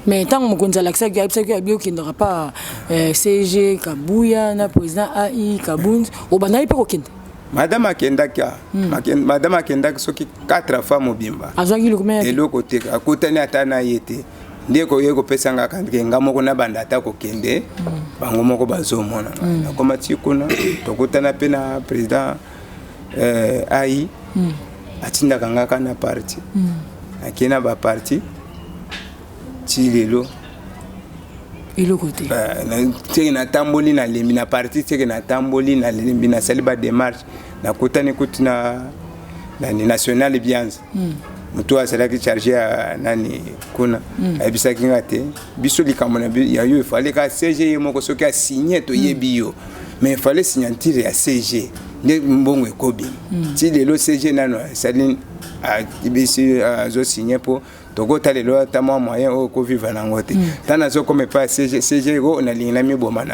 mais tant mokonzi alakisaki ayebisaki abiyokendaka pa CG Kabuya na président AI Kabunzi obandaki mpe kokende madame akendaki soki 4 fois mobimba azwaki eloko te akutani ata na ye te nde koye kopesanga kandike nga moko na banda ata kokende bango moko bazomona nakoma ti kuna tokutana mpe na président AI atindaka nga ka na parti akei na baparti ti lelo eloko te teke natamboli na lembi na parti teke natamboli na lembi nasali badémarche nakutani kuti na national bianze mutu azalaki chargé ya nani kuna ayebisaki nga te biso likambo na ya yo efale ka CG ye moko soki asigne toyebi yo mais efale signature ya CG nde mbongo ekobima ti lelo CG nano asali bisi azosigne mpo tokota lelo ata mwa moyen oyo kovivre nango te ntan nazokoma epa CG oyo nalingi na miboma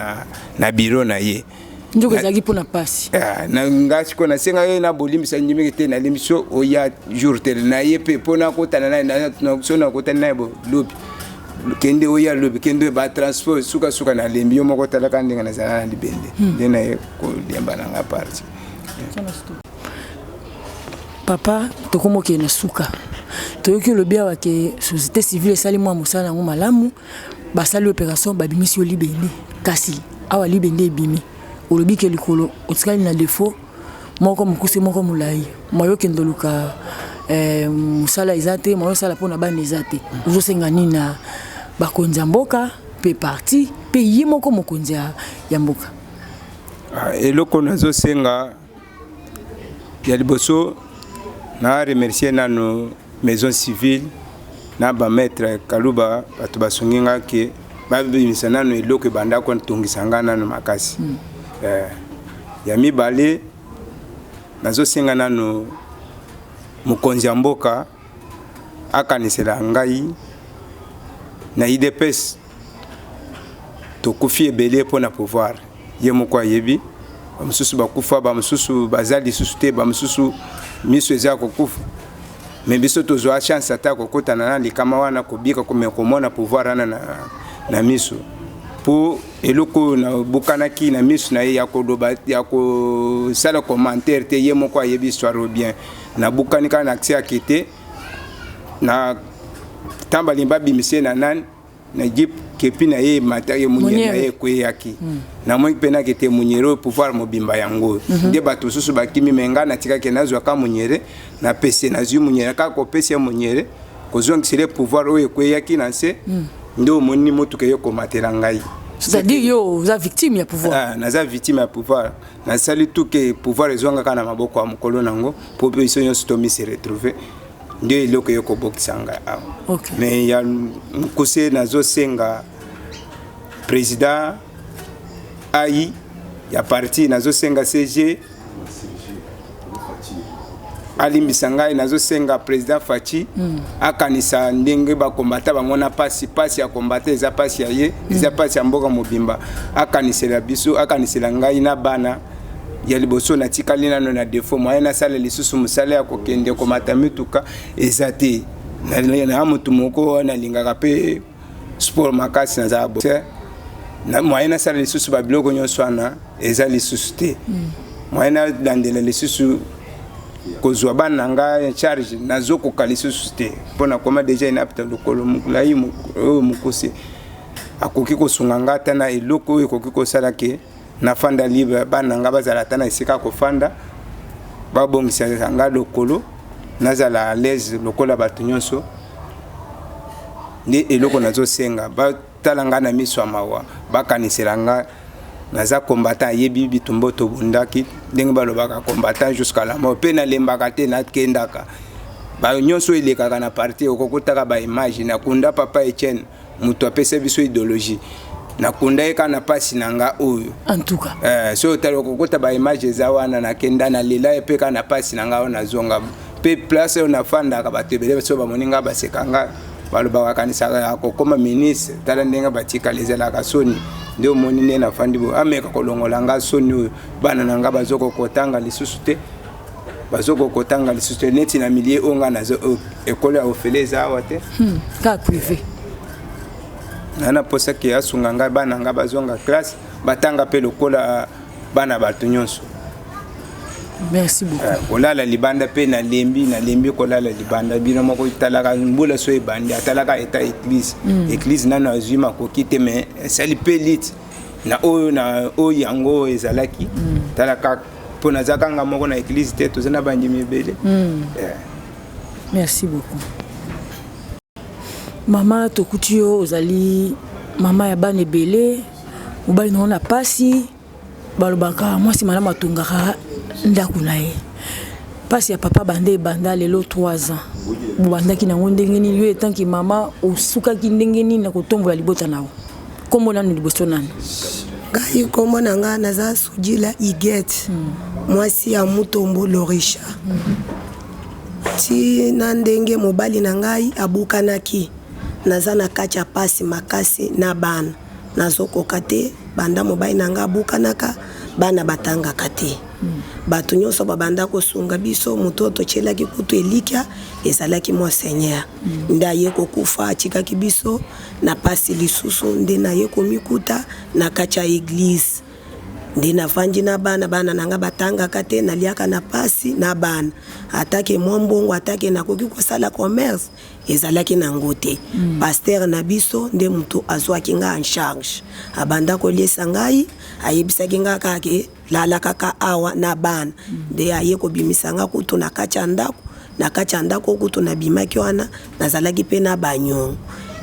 na biro na ye njoko ezalaki mpona mpasi na nga sikoyo nasenga ye na bolimbisa ndimiki te nalembi so oya jour te na ye mpe mpo nakotana naye so nakotani naye lobi kende oya lobi kende batransport sukasuka nalembi yo moko talaka ndenge nazala na libende nde na ye kolemba na nga parti papa tokomokende na suka toyoki olobi awa ke société civile esali mwa mosala yango malamu basali opération babimisi yo libende kasi awa libende ebimi olobi ke likolo otikali na défaut moko mokuse moko molai moyokende oluka mosala eza te moyosala mpona bana eza te ozosenga nini na bakonzi ya mboka mpe parti mpe ye moko mokonzi ya mboka eloko nazosenga ya liboso na remercier nano maison civile na bametre Kaluba bato basongi nga ke babimisa nano eloko ebandako tongisa nga nano makasi ya mibale nazosenga nano mokonzi ya mboka akanisela ngai na IDPS tokufi ebele mpo na pouvoir ye moko ayebi bamosusu bakufa bamosusu baza lisusu te bamosusu miso eza kokufa me biso tozwa chance ata kokotana na likama wana kobika komona pouvoir wana na miso po eloko na bukanaki na miso na ye ya kosala commentaire te ye moko ayebi histoire bien na bukani kaka na accès akete na tamba limba bimise na nani na jip kepi na ye mata ye munyere na ye kweyaki na moi pena kete munyero pouvoir mobimba yango nde bato susu bakimi menga na tika ke nazwa ka munyere na pese na zu munyere ka ko pese munyere ko zongisele pouvoir oyo kweyaki na se ndo moni motuke yo komatela ngai c'est-à-dire yo za victime ya pouvoir naza victime ya pouvoir na sali tout que pouvoir ezwanga kana maboko ya mokolo nango po biso nyonso tomi se retrouver ndio eloko yo kobokisanga awa mais ya mkuse nazosenga président AI ya parti nazosenga CG alimbisa ngai nazosenga président Faci akanisa ndenge bakombata bango na pasi ya kombata eza pasi ya ye eza pasi ya mboka mobimba akanisela biso akanisela ngai na bana ya liboso na tikali nano na défaut moyen na sala lisusu musala ya kokende komata mituka eza te na mutu moko na lingaka pe sport makasi na za boxer na moyena sala lisusu ba biloko nyonso wana eza lisusu te moyena dandela lisusu kozwa bana nga charge nazokoka lisusu te mpona koma deja inapita lokolo mokulayi mokusi akoki kosunga nga ata na eloko oyo ekoki kosala ke nafanda libre bana nga bazala ata na esika kofanda babongisa nga lokolo nazala à l'aise lokola bato nyonso nde eloko nazosenga batala nga na miso ya mawa bakanisela nga naza combattant yebi bitumbo tobundaki ndenge balobaka combattant jusqu'à la mort pe nalembaka te nakendaka nyonso elekaka na parti okokotaka baimage nakunda papa Etienne moto apesa biso idéologie nakunda ye kana pasi na nga oyo en tout cas so otali okokota baimage eza wana nakenda nalela epe kana pasi na nga oyo nazonga pe place oyo nafandaka bato ebele so bamoni nga baseka nga balobaka kanisaka akokoma ministre tala ndenge batikala ezelaka soni nde omoni nde nafandi bo ameka kolongola nga soni oyo bana na nga bazokokotanga lisusu te bazokokotanga lisusu te neti na milie oyo nga nazo ekolo ya ofele eza awa te ka privé nana posa ke asunga nga bana nga bazonga classe batanga pe lokola bana bato nyonso. Merci beaucoup. Kolala libanda pe na lembi kolala libanda bino moko italaka mbula so ebandi atalaka eta église église nana azima kokite mais sali pe lit na oyo yango ezalaki talaka pona zakanga moko na église te tozana bangi mibele. Merci beaucoup. Mama tokutio ozali mama ya bana ebele mobali na pasi balobaka mwasi mala matungaka ndako na ye pasi ya papa bande banda lelo 3 ans bobandaki nango ndenge nini yo etanki mama osukaki ndenge nini na kotombola libota nawo kombo nanu liboso nani ngai kombo na nga naza Sudila Iget mwasi ya Mutombo Lorisha ti na ndenge mobali na ngai abukanaki naza na kati ya pasi makasi na bana nazokoka te banda mobali na nga abukanaka bana batangaka te bato nyonso babanda kosunga biso mutoto chelaki kutu elikia ezalaki mwa seigneur nde aye kokufa atikaki biso na pasi lisusu nde naye komikuta na kati ya église nde navandi na bana nanga batangaka te naliaka na pasi na bana atake mwa mbongo atake nakoki kosala commerce ezalaki nango te pasteur na biso nde mutu azwaki nga en charge abanda koliesa ngai ayebisaki nga kake lala kaka awa na bana nde aye kobimisa nga kutu na kati ya ndako kutu na bimaki wana nazalaki pe na banyongo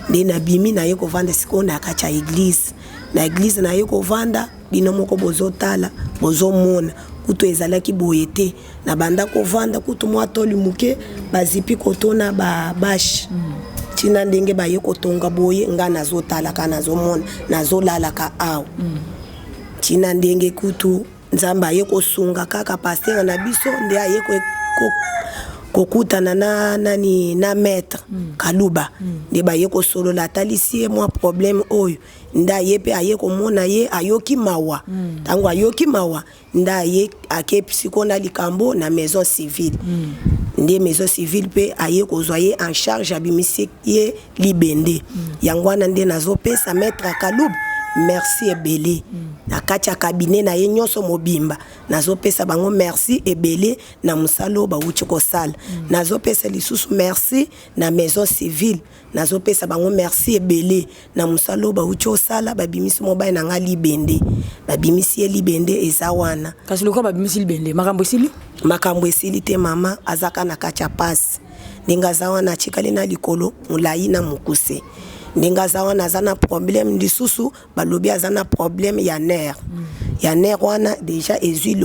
nde nabimi naye kovanda sikoyo na kati ya église na église naye kovanda bino moko bozotala bozomona kutu ezalaki boye te na banda kovanda kutu mwa toli muke bazipi kotona babashi tina ndenge baye kotonga boye nga nazotala ka nazomona nazolala ka awa tina ndenge kutu nzamba aye kosunga kaka pasteur na biso nde aye kokutana na maître Kaluba nde baye kosolola atalisi ye mwa problème oyo nde aye pe aye komona ye ayoki mawa tango ayoki mawa nde aye akepi siko na likambo na maison civile nde maison civile pe aye kozwa ye en charge abimisi ye libende yango wana nde nazopesa maître Kaluba merci ebele na kati ya cabinet na ye nyonso mobimba nazopesa bango merci ebele na musalo bawuti kosala nazopesa lisusu merci na maison civile nazopesa bango merci ebele na musalo bawuti kosala babimisi mobali na nga libende babimisi ye libende eza wana kasi lokwa babimisi libende makambo esili te mama azaka na kati ya pasi ndinga za wana chikali na likolo mulayi na mukuse ndinga za wana azana problème lisusu balobi azana problème ya nerf ya nerf wana deja ezui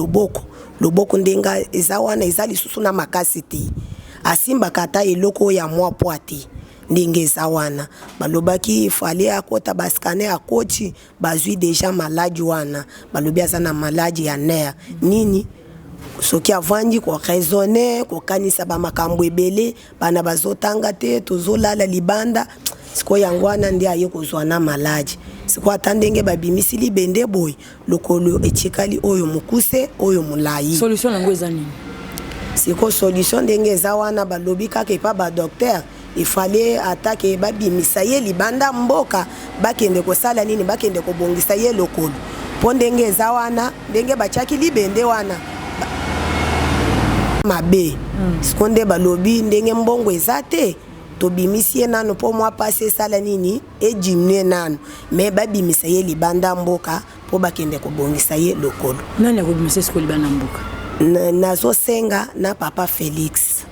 loboko ndenga eza wana eza lisusu na makasi te asimba kata eloko ya mwa poati ndenge eza wana balobaki fale akota baskane akoti bazui deja maladi wana balobi azana maladi ya nerf nini soki avandi ko raisonner ko kanisa ba makambo ebele bana bazotanga te tozolala libanda siko yango wana ndi aye kozwa na maladi siko atandenge babimisi libende boy lokolo etikali oyo mukuse oyo mulayi solution yango eza nini siko solution ndenge eza wana balobi kaka epa ba docteur il fallait attaquer babimisa ye libanda mboka bakende kosala nini bakende kobongisa ye lokolo po ndenge eza wana ndenge batiaki libende wana mabe sikonde balobi ndenge mbongo eza te tobimisi ye nano po mwa pase esala nini ejimne nano me babimisa ye libanda mboka po bakende kobongisa ye lokolo. Nani akobimisa siko libanda mboka? Nazosenga na papa Felix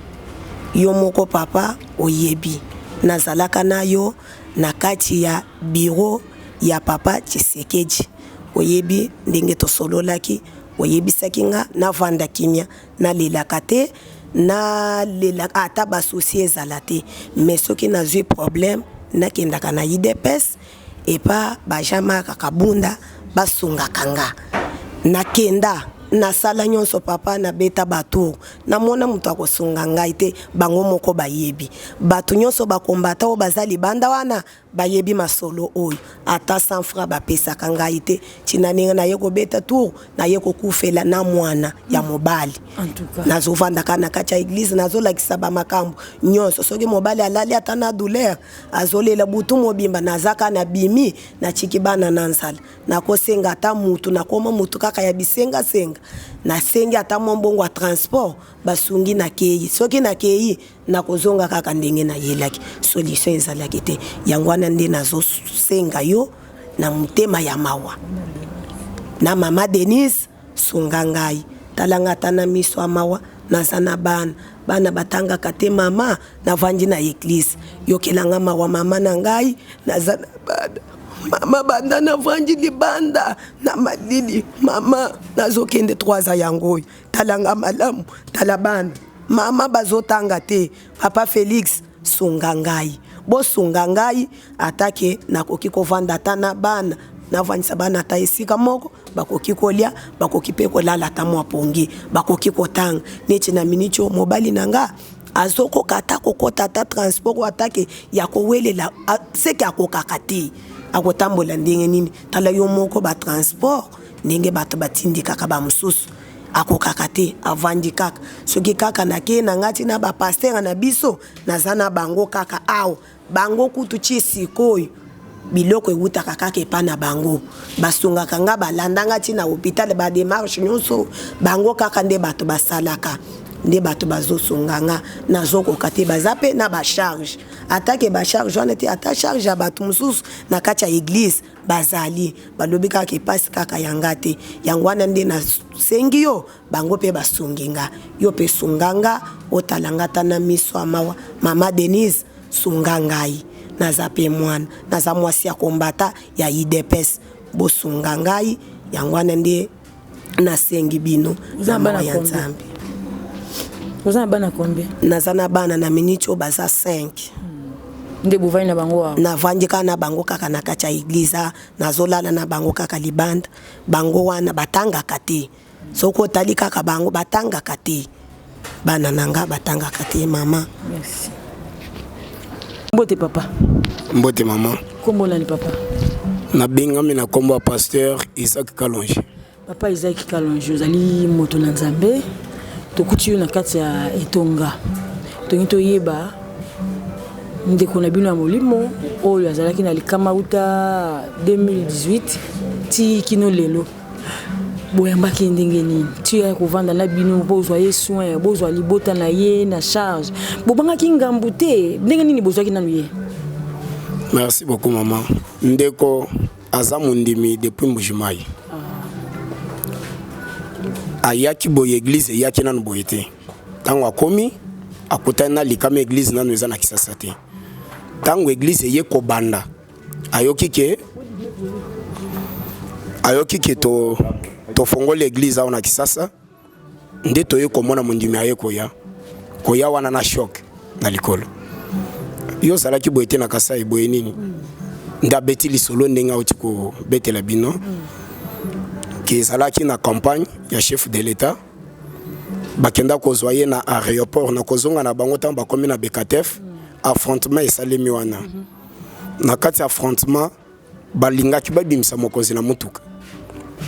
yo moko papa oyebi nazalaka nayo na kati ya bureau ya papa Tshisekedi oyebi ndenge tosololaki oyebisaki nga navanda kimia nalelaka te nalelaka ata basusi ezala te mais soki nazwi problème nakendaka na IDPS epa bajama kakabunda basungaka nga nakenda nasala nyonso papa na beta bato namona mutu akosunga ngai te bango moko bayebi bato nyonso bakombata o bazali banda wana bayebi masolo oyo ata 100 francs bapesaka ngai te tina ninga na yeko beta tour na yeko kufela na mwana ya mobali nazovanda kana kati ya église nazolakisa ba makambo nyonso soki mobali alali ata na douleur azolela butu mobimba nazaka na bimi na chikibana na nsala nakosenga ata mutu nakoma mutu kaka ya bisenga senga na sengi ata mbongo ya transport basungi na kei soki na kei nakozonga kaka ndenge na yelaki solution ezalaki te yango wana nde nazosenga yo na mutema ya mawa na mama Denise sunga ngai talanga tana miso ya mawa nazana bana batangaka te mama navandi na église yokelanga mawa mama na ngai nazana mama banda navandi libanda na malili mama nazokende 3 ans yango talanga malamu talabana mama bazotanga te papa Felix sunga ngai bo sunga ngai atake nakoki kovanda tana bana navandisa bana ta esika moko bakoki kolia bakoki pe kolala ta mwa pongi bakoki kotanga neti na minicho mobali nanga azoko kata kokota ta transport atake ya kowelela seki akokaka te akotambola ndenge nini tala yo moko ba transport ndenge bato batindika ka ba mususu akokaka te avandi kaka soki kaka nake na ngati na ba pasteur na biso nazana bango kaka awo bango kutu chisikoyo biloko ewutaka kaka epa na bango basungaka nga balandanga ti na hôpital ba démarche nyonso bango kaka nde bato basalaka nde bato bazosunga nga nazokoka te baza pe na bacharge atake bacharge wana te ata charge ya bato mosusu na kati ya église bazali balobi kaka epasi kaka yanga te yango wana nde nasengi yo bango mpe basungi nga yo mpe sunga nga otalanga ta na miso ya mawa mama Denise sunga ngai naza pe mwana naza mwasi ya kombata ya IDPS bosunga ngai yango wana nde nasengi bino na mawa ya Nzambe. Vous avez bana combien? Nazana bana na minicho baza 5. Nde buvai na bango wa? Na vandika na bango kaka na kacha igliza, nazolala na bango kaka libanda, bango wana batanga kate. Soko tali kaka bango batanga kate. Bana nanga batanga kate mama. Merci. Mbote papa. Mbote mama. Kombo nani papa? Na bengami na kombo pasteur Isaac Kalonji. Papa Isaac Kalonji, ozali moto na Nzambe. Tokuti yo na kati ya etonga tongi toyeba ndeko na bino ya molimo oyo azalaki na likama uta 2018 ti kino lelo boyambaki ndenge nini ti ya kovanda na bino bozwa ye soin bozwa libota na ye na charge bobangaki ngambu te ndenge nini bozwaki nanu ye? Merci beaucoup maman. Ndeko aza mondimi depuis Mbujimai. Ayaki boye église yaki nanu boye te tango akomi akutana na likama église nanu eza na Kisasa te tango église ye kobanda ayoki ke to fongola église aona Kisasa nde toye komona mondimi aye koya wana na shock na likolo yo salaki boye te na Kasai boye nini nda beti lisolo ndenga oti ko betela bino qui ezalaki na campagne ya chef de l'état bakenda kozwaye na aéroport na kozonga na bango tamba komi na Bekatef affrontement esalemi wana na kati affrontement balingaki babimisa mokonzi na mutuka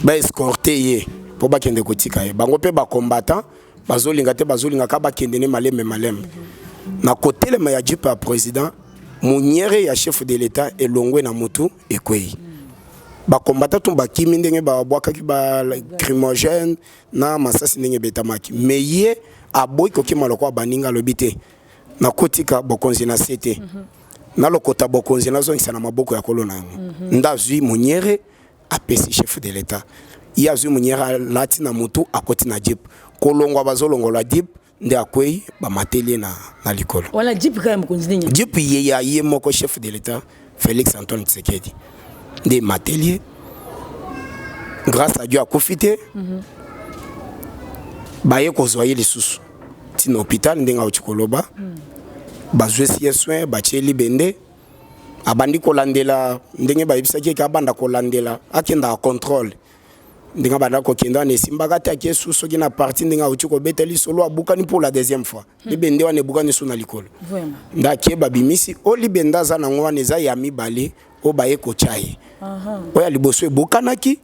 ba escorter ye po bakende kotika ye bango pe ba combattant bazolinga te bazolinga ka bakende ne maleme na côté le ya jipe ya président moniere ya chef de l'état elongwe na mutu ekwei ba combattant to ba kimi ndenge ba bwakaki ba crimogène na masasi ndenge betamaki mais ye aboy ko ki maloko baninga lobité na kotika bokonzi na cité na lokota bokonzi na zongi sana maboko ya kolona ndazui moniere apesi chef de l'état ya zui moniere lati na mutu akoti na jip kolongwa bazolongola jip nde akwei ba matelie na likolo wala jip kaya mokonzi ndenge jip ye moko chef de l'état Félix Antoine Tshisekedi nde matelie grâce à Dieu a profité baye kozwa ye lisusu tina hôpital ndenga ochikoloba bazwe sie soin bacheli bende abandi kolandela ndenge bayebisaki ke abanda kolandela akenda contrôle ndinga banda ko kenda ne simbaka ta ke suso kina parti ndinga uchiko beteli solo abukani pour la deuxième fois libende wane bukani suna likolo vraiment ndake babimisi o libenda za na ngwa neza ya mibale o baye ko chai oya liboso ebukanaki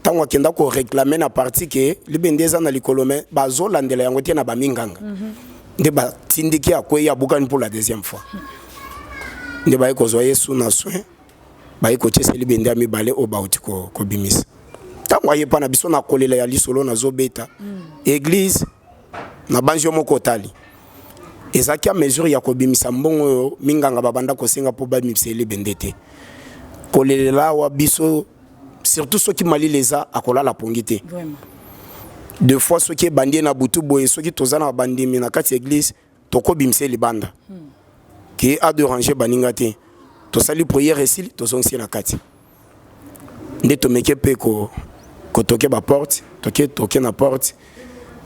tango akenda ko réclamer na parti ke libende za na likolo me bazolandela yango tie na baminganga nde batindiki akwe ya bukani pour la deuxième fois nde baye ko zoye suna soin baye ko chese libende ya mibale o bauti ko bimisa tango ayepa na biso na kolela ya lisolo na zobeta église na banjo moko tali ezaki a mesure ya kobimisa mbongo minganga babanda kosenga po bamiseli bendete kolela wa biso surtout ceux qui mali leza akolala pongité vraiment deux fois ceux qui bandie na butu boye ceux qui tozana bandi na kati église toko bimseli banda qui a de ranger baningate to sali prière ici to zonsi na kati nde to meke peko ko toke ba porte toke na porte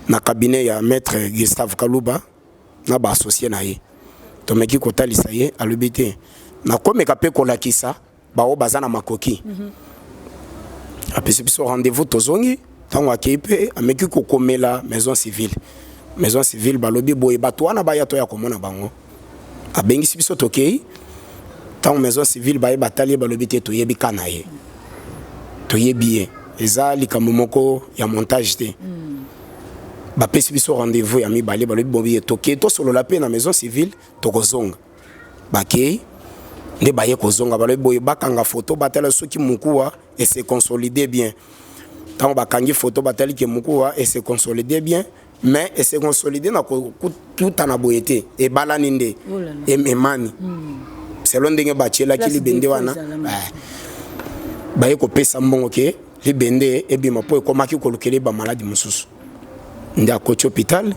na cabinet ya maître Gustave Kaluba na ba associé na ye to meki ko talisa ye alobité na komeka pe ko lakisa ba o bazana makoki apesi biso rendez-vous tozongi tango akepe ameki ko komela maison civile balobi boye bato wana ba ya to ya komona bango abengisi biso tokei tango maison civile ba batali balobi te to yebi kana ye to yebi eza likambo moko ya montage te bapesi biso rendez-vous ya mibale balobi bobi toke to solo la pe na maison civile tokozonga bakei nde baye kozonga balobi boye bakanga photo batala soki mukuwa et se consolider bien tango bakangi photo batali ke mukuwa et se consolider bien mais et se consolider na tout na boyete e balani nde emani selon ndenge bachela ki libende wana baye ko pesa mbongo ke libende ebima po ekomaki kolukele ba maladi mususu nde akoti hôpital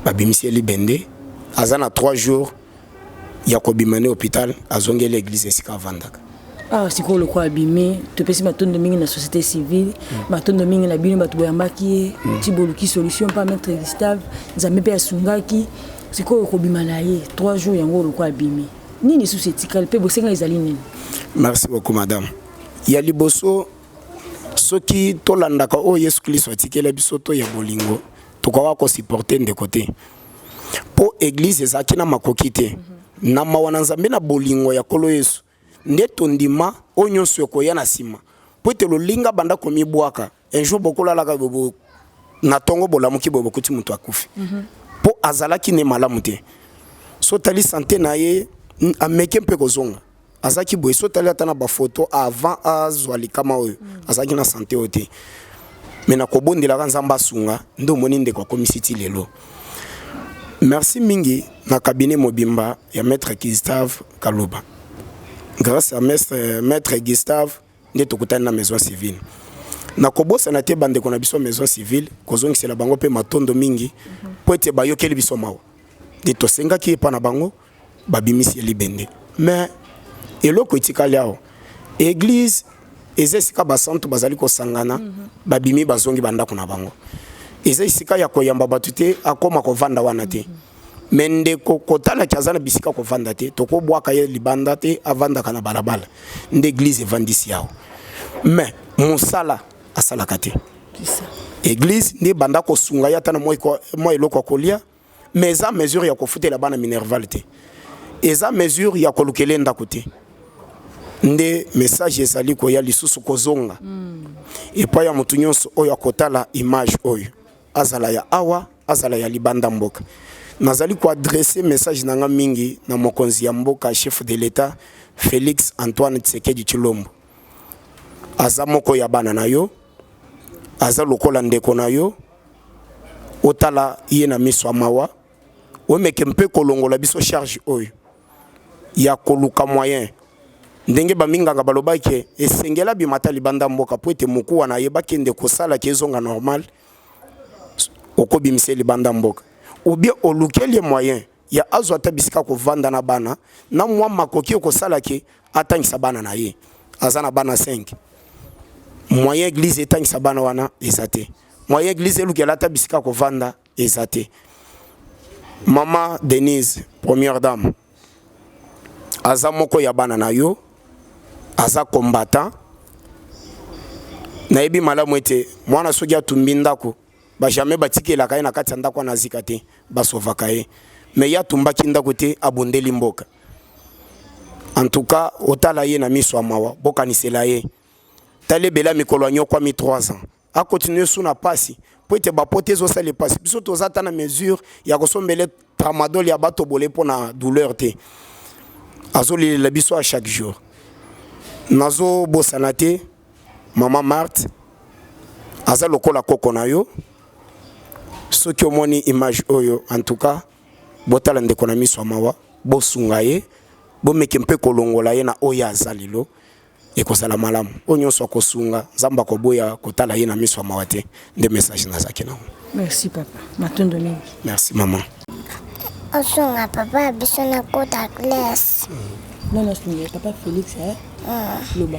babimisi libende azana 3 jours ya kobimane hôpital azonge l'église esika vandaka sikolo kwa abime topesi matondo mingi na société civile matondo mingi na bino bato boyambaki tiboluki solution pa maître Gustave nzambe pe asungaki sikolo kobima na ye 3 jours yango lokwa abime nini susietikale pe bosenga ezali nini. Merci beaucoup madame. Ya liboso soki tolandaka o Yesu Kristo atikela biso to ya bolingo tokoka ko supporter de côté po église ezaki na makoki te na mawana nzambe na bolingo ya kolo Yesu nde tondima onyonso koya na sima po te lolinga banda komibwaka un jour bokola ka bobo na tongo bolamuki bobo kuti mutu akufi po azalaki ne malamu te so tali santé na ye ameke mpe kozonga azaki boye so tali atana ba photo avant azwali kama oyo azaki na santé ote mais na kobondela kanzamba sunga ndo moni ndeko komisiti lelo. Merci mingi na cabinet mobimba ya maître Gustave Kaluba. Grâce à maître Gustave nde tokutana na maison civile na kobosa na te bande kona biso maison civile kozongisela bango pe matondo mingi po ete bayokeli biso mawa de tosenga ki pa na bango babimisi libende mais eloko etikali awo église ezesika basantu bazali kosangana babimi bazongi bandako na bango ezesika ya koyamba batu te akoma kovanda wana te mende kotala kiazana bisika kovanda te tokobwaka ye libanda te avanda kana balabala nde église evandisi yao mais musala asala kate église nde banda kosunga yata na moi eloko kolia mais eza mesure ya kofutela bana minerval te eza mesure ya kolukele ndako te nde message ezali koya lisusu kozonga epa ya mutu nyonso oyo akotala image oyo azala ya awa azala ya libanda mboka nazali ko adresser message nanga mingi na mokonzi ya mboka chef de l'état Félix Antoine Tshisekedi Tshilombo. Aza moko ya bana na yo, aza lokola ndeko na yo, otala ye na miso amawa, omeke mpe kolongola biso charge oyo ya koluka moyen. Ndenge baminganga balobaki esengela bimata libanda mboka po ete mokuwa na ye bakende kosala kezonga normal okobimisa libanda mboka. Ou bien olukeli moyen ya azwa tabisika ko vanda na bana na mwa makoki ko salaki atangisa bana na ye azana bana 5 moyen église etangisa bana wana ezate moyen église elukela tabisika ko vanda ezate. Mama Denise première dame aza moko ya bana na yo aza combattant na ebi malamu ete mwana soki atumbi ndako ba jamais batikela kaye na kati ndako na zikate basova kaye mais ya tumbaki ndako te abondeli mboka. En tout cas otala ye na miso amawa bokanisela ye tale bela mikolo anyo kwa mi 3 ans a continuer sous na pasi po ete bapote zo sale pasi biso tozata na mesure ya kosombele tramadol ya bato bolé pona douleur te azoli la biso à chaque jour nazo bosanate mama Marthe aza lokola koko na yo soki omoni image oyo. En tout cas botala ndeko na miso amawa bosunga ye bomeke mpe kolongola ye na oya azalilo ekozala malamu onyoso kosunga nzamba koboya kotala ye na miso amawa te nde message nazaki na. Merci papa matondo mingi. Merci maman. Osunga papa biso na kota classe. Non non c'est papa Félix Loba.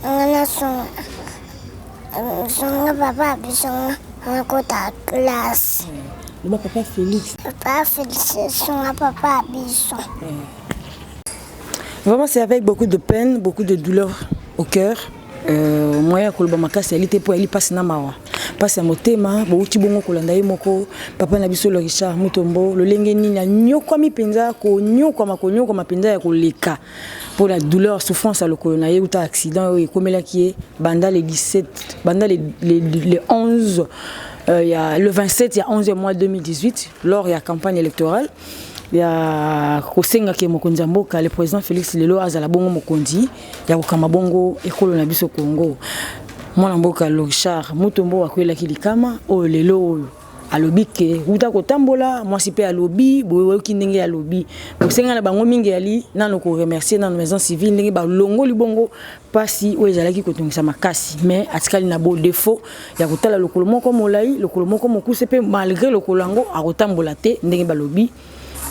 Ngana sunga papa biso na kota classe. Loba papa Félix. Papa Félix sunga papa biso. Vraiment c'est avec beaucoup de peine, beaucoup de douleur au cœur. Moi ya koloba makasi elite po eli passe na mawa. Passe motema bo uti bongo kolanda ye moko papa na biso le Richard Mutombo le lenge nini nyokwa mi penza ko nyokwa makonyokwa mapenza ya koleka pour la douleur souffrance à le colonna ye uta accident et comme là qui est banda le 17 banda le 11 il y a le 27 il y a 11 mois 2018 lors de la campagne électorale. Il y a Kosenga qui est mokonzi mboka le président Félix Lelo azala bongo mokonzi ya kokama bongo ekolo na biso Congo mwana mboka le Richard Mutombo akwela kilikama o lelo alobi ke uta kotambola mwasi pe alobi boyo kindenge alobi Kosenga na bango mingi ali nano ko remercier na maison civile ndenge ba longo libongo pasi o ezalaki kotungisa makasi mais atikali na bo défaut ya kotala lokolo moko molai lokolo moko mokuse pe malgré lokolo ngo akotambola te ndenge balobi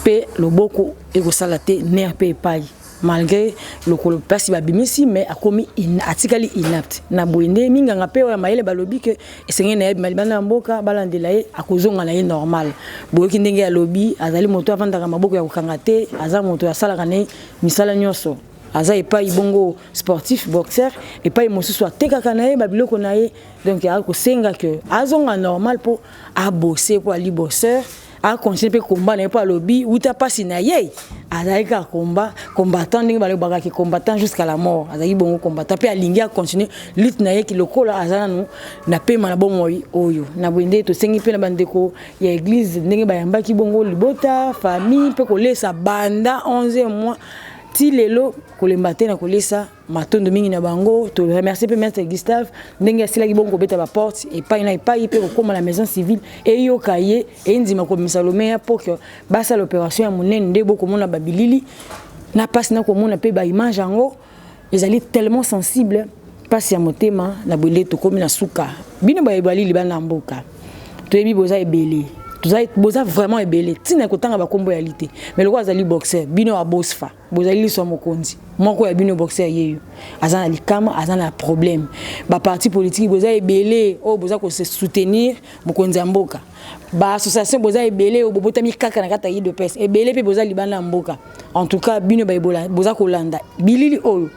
pe loboko ekosala te ner pe epai malgré lokolo pasi babimisi mais akomi atikali inapte na boende minganga pe ya mayele balobi ke esenge na yebi malibana mboka balandela ye akozonga na ye normal boyoki ndenge ya lobi azali moto avandaka maboko ya kokanga te aza moto ya salaka ne misala nyonso aza epai bongo sportif boxeur epai mosusu atekaka na ye babiloko na ye donc akosenga ke azonga normal po abosser po ali bosseur a continuer pe combat na pas lobby uta pasi na ye azalika combattant ndenge balobaka ki combattant jusqu'à la mort azali bongo combattant pe alingi a continuer lutte na ye ki lokola azana no na pema na bongo oyo na bwende to sengi pe na bandeko ya église ndenge bayamba ki bongo libota famille pe kolesa banda 11 mois ti lelo kolembate na kolesa matondo mingi na bango to remercier pe maître Gustave ndenge asila ki bongo beta ba porte et pas na pe ko koma la maison civile et yo kaye et ndima ko misalomea pour que basa l'opération ya monene nde boko mona babilili na passe na ko mona pe ba image yango ezali tellement sensible passe ya motema na bwele to komi na suka bino ba ebali libana mboka to ebi boza ebele boza vraiment ebele tina kotanga bakombo ya lité mais le azali boxeur bino a bosfa bozali so mokonzi moko ya bino boxeur yeyo azana likama azana problème ba parti politique boza ebele o boza ko se soutenir mokonzi mboka ba association boza ebele o bobotami kaka na kata de pes ebele pe boza libana mboka en tout cas bino ba ebola boza kolanda bilili oyo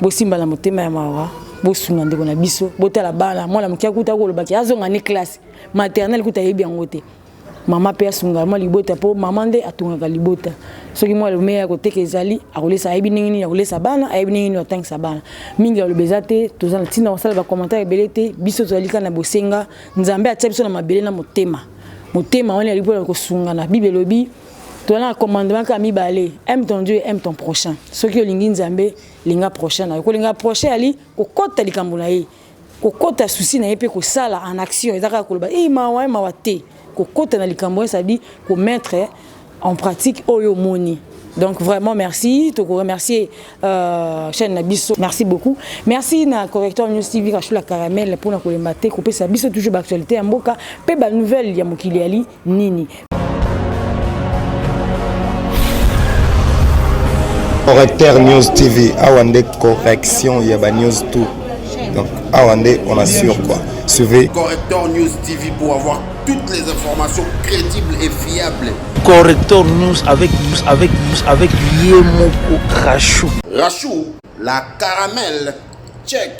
bosimba la motema ya mawa bosunga ndeko na biso botala bana mwana mokia kuta ko lobaki azonga ni classe maternelle kuta yebi yangote mama pe asunga ma libota po mama nde atungaka libota soki mwa le meya ko teke ezali akolesa ayebi ningini akolesa bana ayebi ningini otangisa bana mingi ya lobezate tozana tina osala ba commentaire belete biso tozalika na bosenga nzambe atia biso na mabele na motema motema wana ali pour kosungana bible lobi tu as un commandement comme Mibale, aime ton Dieu, aime ton prochain. Ce qui est l'ingin linga prochain. Ko linga prochain ali ko kota likambuna ye. Ko kota souci na yepe ko sala en action. Ezaka ko ba ma wate. Ko kota na likambo ça dit ko mettre en pratique oyo moni. Donc vraiment merci, te remercier chaîne Nabiso. Merci beaucoup. Merci na correcteur News TV Rachula Caramel pour na ko maté ko pe sa biso toujours d'actualité en mboka pe ba nouvelle ya mokili ali nini. Correcteur News TV, Awande correction, Yaba News tout. Donc, Awande, on assure quoi. Suivez. Correcteur News TV pour avoir toutes les informations crédibles et fiables. Correcteur News avec Yemoko Rachou. Rachou, la caramel, check.